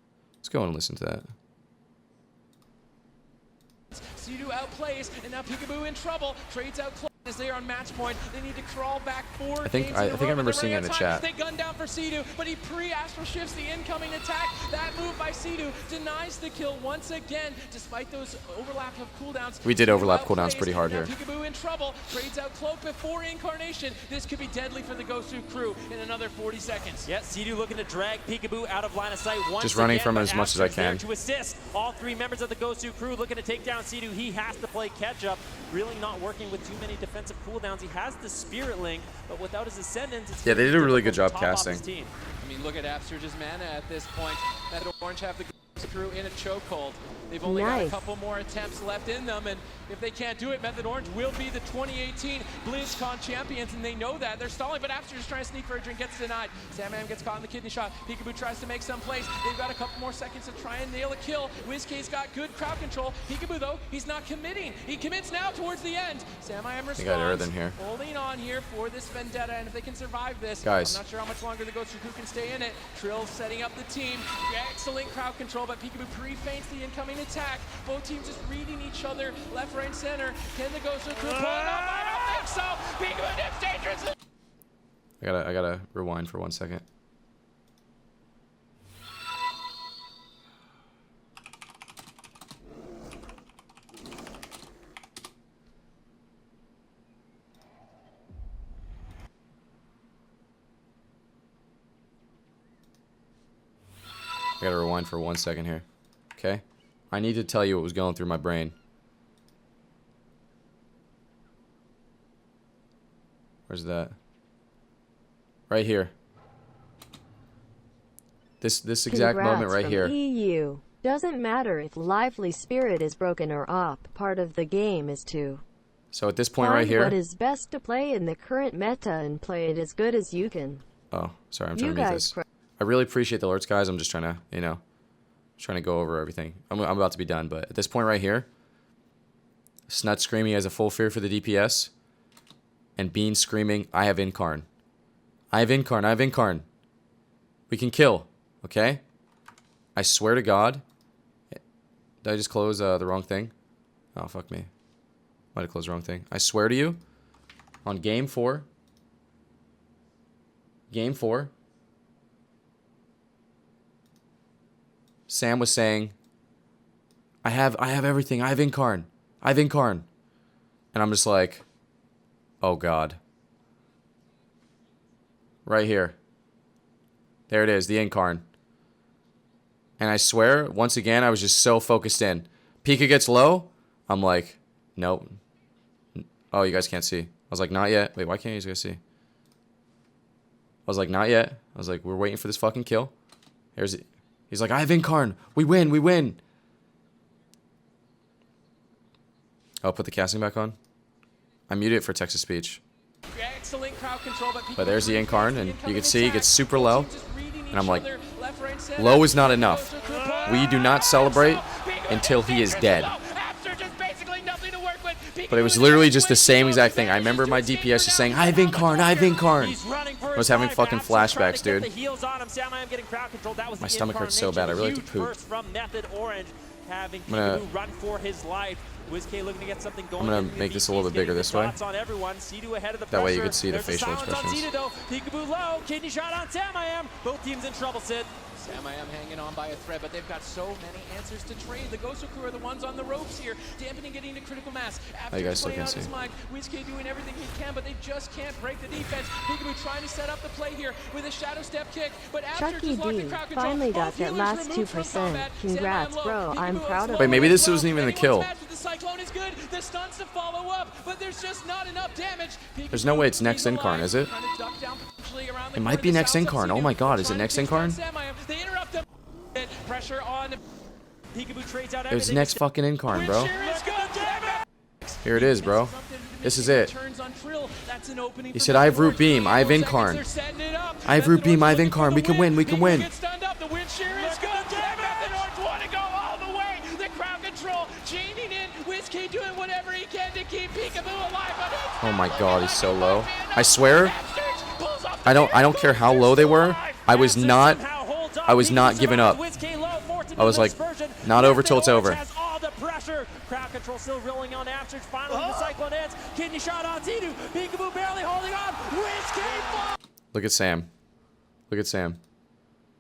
Cdew outplays, and now Peekaboo in trouble. Trades out close as they are on match point. They need to crawl back 4 I think I remember seeing it in the chat. They gun down for Cdew, but he pre-astral shifts the incoming attack. That move by Cdew denies the kill once again, despite those overlap of cooldowns. We did overlap cooldowns pretty hard here. Peekaboo in trouble. Trades out Cloak before Incarnation. This could be deadly for the Gosu crew in another 40 seconds. Yeah, Cdew looking to drag Peekaboo out of line of sight once just running again, from him as much as I can. To assist all 3 members of the Gosu crew looking to take down Cdew. He has to play catch up. Really not working with too many defensive cooldowns. He has the Spirit Link, but without his Ascendance, it's yeah, they did a really good job casting. I mean, look at Absurge's mana at this point. That Orange have the crew in a chokehold. They've only got a Nice. couple more attempts left in them, and if they can't do it, Method Orange will be the 2018 BlizzCon champions, and they know that. They're stalling, but Abster is trying to sneak for a drink, gets denied. Shaman gets caught in the kidney shot. Peekaboo tries to make some plays. They've got a couple more seconds to try and nail a kill. WizK's got good crowd control. Peekaboo, though, he's not committing. He commits now towards the end. Samayam responds. They got Earthen here. Holding on here for this vendetta, and if they can survive this, Guys. I'm not sure how much longer the Ghost Crew can stay in it. Trill setting up the team. Excellent crowd control, but Peekaboo pre-feints the incoming attack. Both teams just reading each other left, right, and center. Can the Ghost Crew pull it off? I don't think so. Peekaboo dips dangerously. I gotta rewind for 1 second. I gotta rewind for 1 second here. Okay? I need to tell you what was going through my brain. Where's that? Right here. This exact moment Congrats right from here. EU. Doesn't matter if lively spirit is broken or up. Part of the game is to So at this point find right here. what is best to play in the current meta and play it as good as you can. Oh, sorry, I'm You trying to mute guys this. I really appreciate the alerts, guys. I'm just trying to, you know, trying to go over everything. I'm about to be done, but at this point right here, Snut screaming he has a full fear for the DPS, and Bean screaming, I have Incarn. I have Incarn, I have Incarn. We can kill, okay? I swear to God. Did I just close the wrong thing? Oh, fuck me. Might have closed the wrong thing. I swear to you, on game 4, Sam was saying, I have everything. I have Incarn. I have Incarn. And I'm just like, oh God. Right here. There it is, the Incarn. And I swear, once again, I was just so focused in. Pika gets low. I'm like, nope. Oh, you guys can't see. I was like, not yet. Wait, why can't you guys see? I was like, not yet. I was like, we're waiting for this fucking kill. Here's it. He's like, I have Incarn. We win, we win. I'll put the casting back on. I muted it for text to speech. Excellent crowd control, But there's the Incarn, and you can see it gets super low. And I'm like, low is not enough. We do not celebrate until he is dead. But it was literally just the same exact thing. I remember my DPS just saying, I have Incarn, I have Incarn. I was having fucking flashbacks, dude. My stomach hurts so bad, I really have to poop. Having gonna- Cdew run for his life. WizK looking to get something going. I'm gonna make this a little bit bigger this way. That way you can see the facial expressions. Peekaboo low, kidney shot on Samayam. Both teams in trouble, Sid. Samayam hanging on by a thread, but they've got so many answers to trade. The Ghost Crew are the ones on the ropes here, dampening getting to critical mass. After you guys still playing can out his see. mind, WizK doing everything he can, but they just can't break the defense. Peekaboo trying to set up the play here with a shadow step kick, but after Chucky just locked the D crowd control. finally got Both that healers last removed from 2%. combat. Congrats, Samayam low. bro. I'm Peekaboo proud of slow Wait, maybe this as wasn't even the Anyone's kill. match with the Cyclone is good. The stunts to follow up, but there's just not enough damage. There's no way it's next Incarn, is it? It might be next Incarn. Oh my God, is it next Incarn? They interrupt them. Pressure on. Peekaboo trades out It was everything. next fucking Incarn, bro. Here it is, bro. This is it. He said, I have Root Beam. I have Incarn. I have Root Beam. I have Incarn. We can win. We can win. The wind shear is good. Method Orange want to go all the way. The crowd control. Chaining in. WizK doing whatever he can to keep Peekaboo alive. Oh my God, he's so low. I swear, I don't care how low they were. I was not giving up. I was like, not over till it's over. Crowd control still rolling on Absurge. Finally, the Cyclone ends. Kidney shot on Cdew. Peekaboo barely holding on. WizK. Look at Sam. Look at Sam.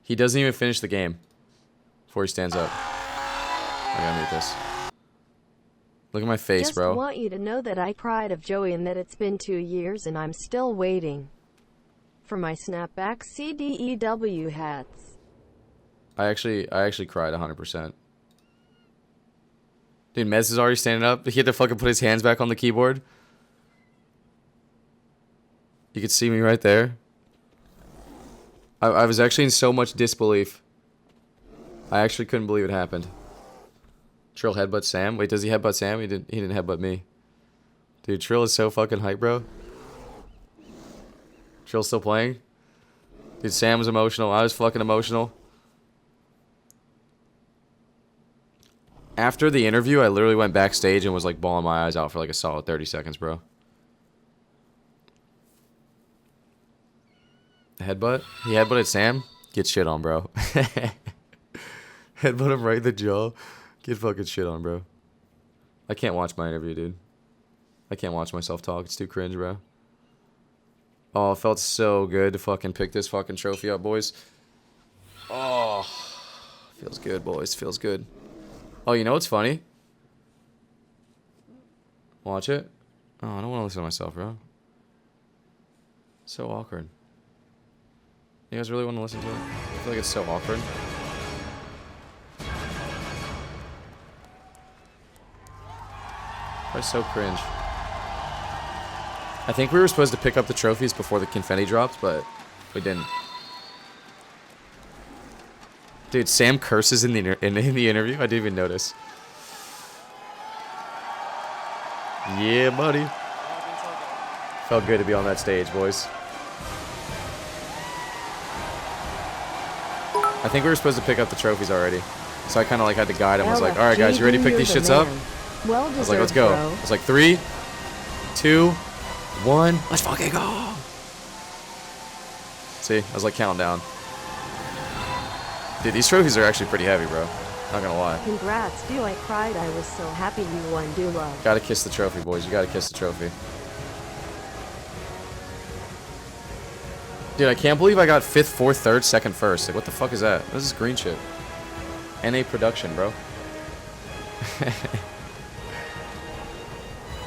He doesn't even finish the game before he stands up. I gotta mute this. Look at my face, Just bro. want you to know that I cried of joy and that it's been 2 years and I'm still waiting for my snapback CDEW hats. I actually cried 100%. Dude, Mez is already standing up. He had to fucking put his hands back on the keyboard. You could see me right there. I was actually in so much disbelief. I actually couldn't believe it happened. Trill headbutt Sam. Wait, does he headbutt Sam? He didn't headbutt me. Dude, Trill is so fucking hype, bro. Trill's still playing. Dude, Sam was emotional. I was fucking emotional. After the interview, I literally went backstage and was like bawling my eyes out for like a solid 30 seconds, bro. Headbutt? He headbutted Sam? Get shit on, bro. Headbutt him right in the jaw. Get fucking shit on, bro. I can't watch my interview, dude. I can't watch myself talk. It's too cringe, bro. Oh, it felt so good to fucking pick this fucking trophy up, boys. Oh, feels good, boys. Feels good. Oh, you know what's funny? Watch it. Oh, I don't want to listen to myself, bro. So awkward. You guys really want to listen to it? I feel like it's so awkward. That's so cringe. I think we were supposed to pick up the trophies before the confetti dropped, but we didn't. Dude, Sam curses in the interview. I didn't even notice. Yeah, buddy. Felt good to be on that stage, boys. I think we were supposed to pick up the trophies already. So I kind of like had to guide him. I was like, all right, guys, you ready to pick these shits up? Well, I was like, let's go. bro. I was like, 3, 2, 1, let's fucking go. See, I was like counting down. Dude, these trophies are actually pretty heavy, bro. Not gonna lie. Congrats, Dew. I cried. I was so happy you won, Dew love. Gotta kiss the trophy, boys. You gotta kiss the trophy. Dude, I can't believe I got 5th, 4th, 3rd, 2nd, 1st. Like, what the fuck is that? This is green shit. NA production, bro.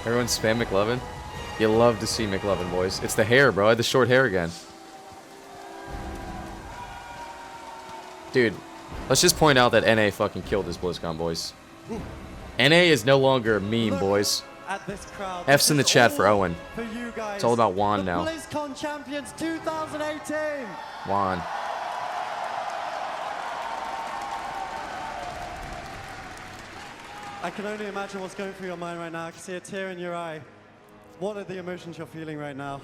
Everyone spam McLovin? You love to see McLovin, boys. It's the hair, bro. I had the short hair again. Dude, let's just point out that NA fucking killed this BlizzCon, boys. NA is no longer a meme, boys. At this crowd, F's in the chat for Owen. For you guys, It's all about Juan now. The BlizzCon champions 2018. Juan. I can only imagine what's going through your mind right now. I can see a tear in your eye. What are the emotions you're feeling right now?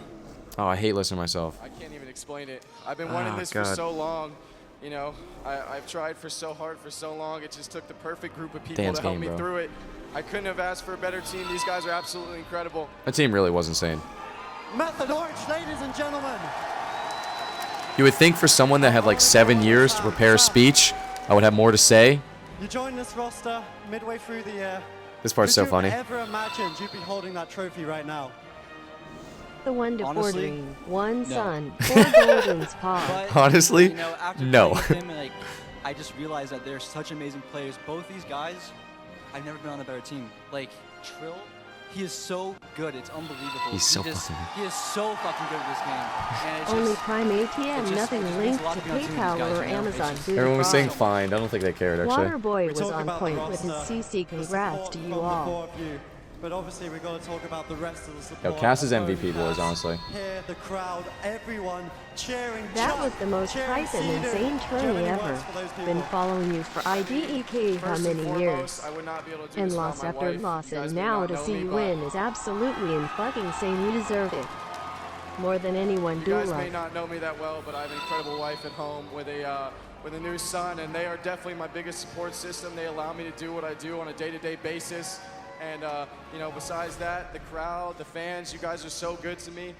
Oh, I hate listening to myself. I can't even explain it. I've been wanting this for so long. You know, I've tried for so hard for so long. It just took the perfect group of people to help me through it. I couldn't have asked for a better team. These guys are absolutely incredible. That team really was insane. Method Orange, ladies and gentlemen. You would think for someone that had like 7 years to prepare a speech, I would have more to say. You joined this roster midway through the year. This part's so funny. Could you ever imagined you'd be holding that trophy right now? The one to Honestly, dream, one no. son, 4 Golden's paw. But, Honestly, you know, after no. playing with him, like, I just realized that they're such amazing players. Both these guys, I've never been on a better team. Like, Trill, he is so good. It's unbelievable. He's so fucking good. He is so fucking good at this game. And it's Only just, Prime ATM, nothing means linked a lot to to be on team with PayPal these guys, or you know? Amazon. It's just- Dude, Everyone was saying fraud. fine. I don't think they cared, actually. Waterboy We was talk on about the point with his roster, CC. the Congrats support to from you the all. 4 of you. But obviously, we've got to talk about the rest of the support. Yo, Cass is That's MVP, where we boys, have honestly. Here, the crowd, everyone cheering. That Chuck, was the most cheering hype and Cdew. insane Do you have tourney any ever. words for those people? Been following you for IDEK how First and many foremost, years? I would not be able to do And this without loss my after wife. loss, You guys and may now not to know see me, you but win is absolutely in fucking insane. You deserve it. More than anyone, You do guys may love. not know me that well, but I have an incredible wife at home with a new son, and they are definitely my biggest support system. They allow me to do what I do on a day-to-day basis. And, you know, besides that, the crowd, the fans, you guys are so good to me.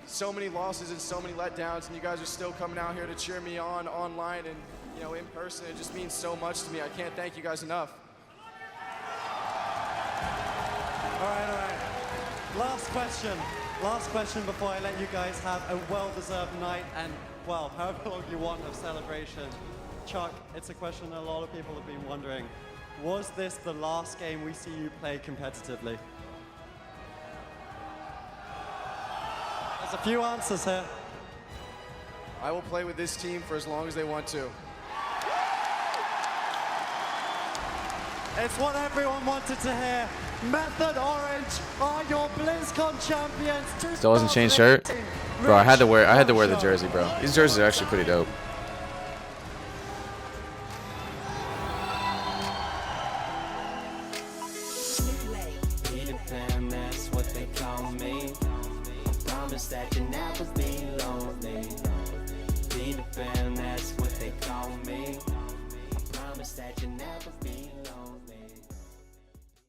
So many losses and so many letdowns, and you guys are still coming out here to cheer me on online and, you know, in person. It just means so much to me. I can't thank you guys enough. All right. Last question. Last question before I let you guys have a well-deserved night and, well, however long you want of celebration. Chuck, it's a question that a lot of people have been wondering. Was this the last game we see you play competitively? There's a few answers here. I will play with this team for as long as they want to. It's what everyone wanted to hear. Method Orange are your BlizzCon champions. Still hasn't changed shirt? Bro, I had to wear the jersey, bro. These jerseys are actually pretty dope. call me. I promise that you'll never be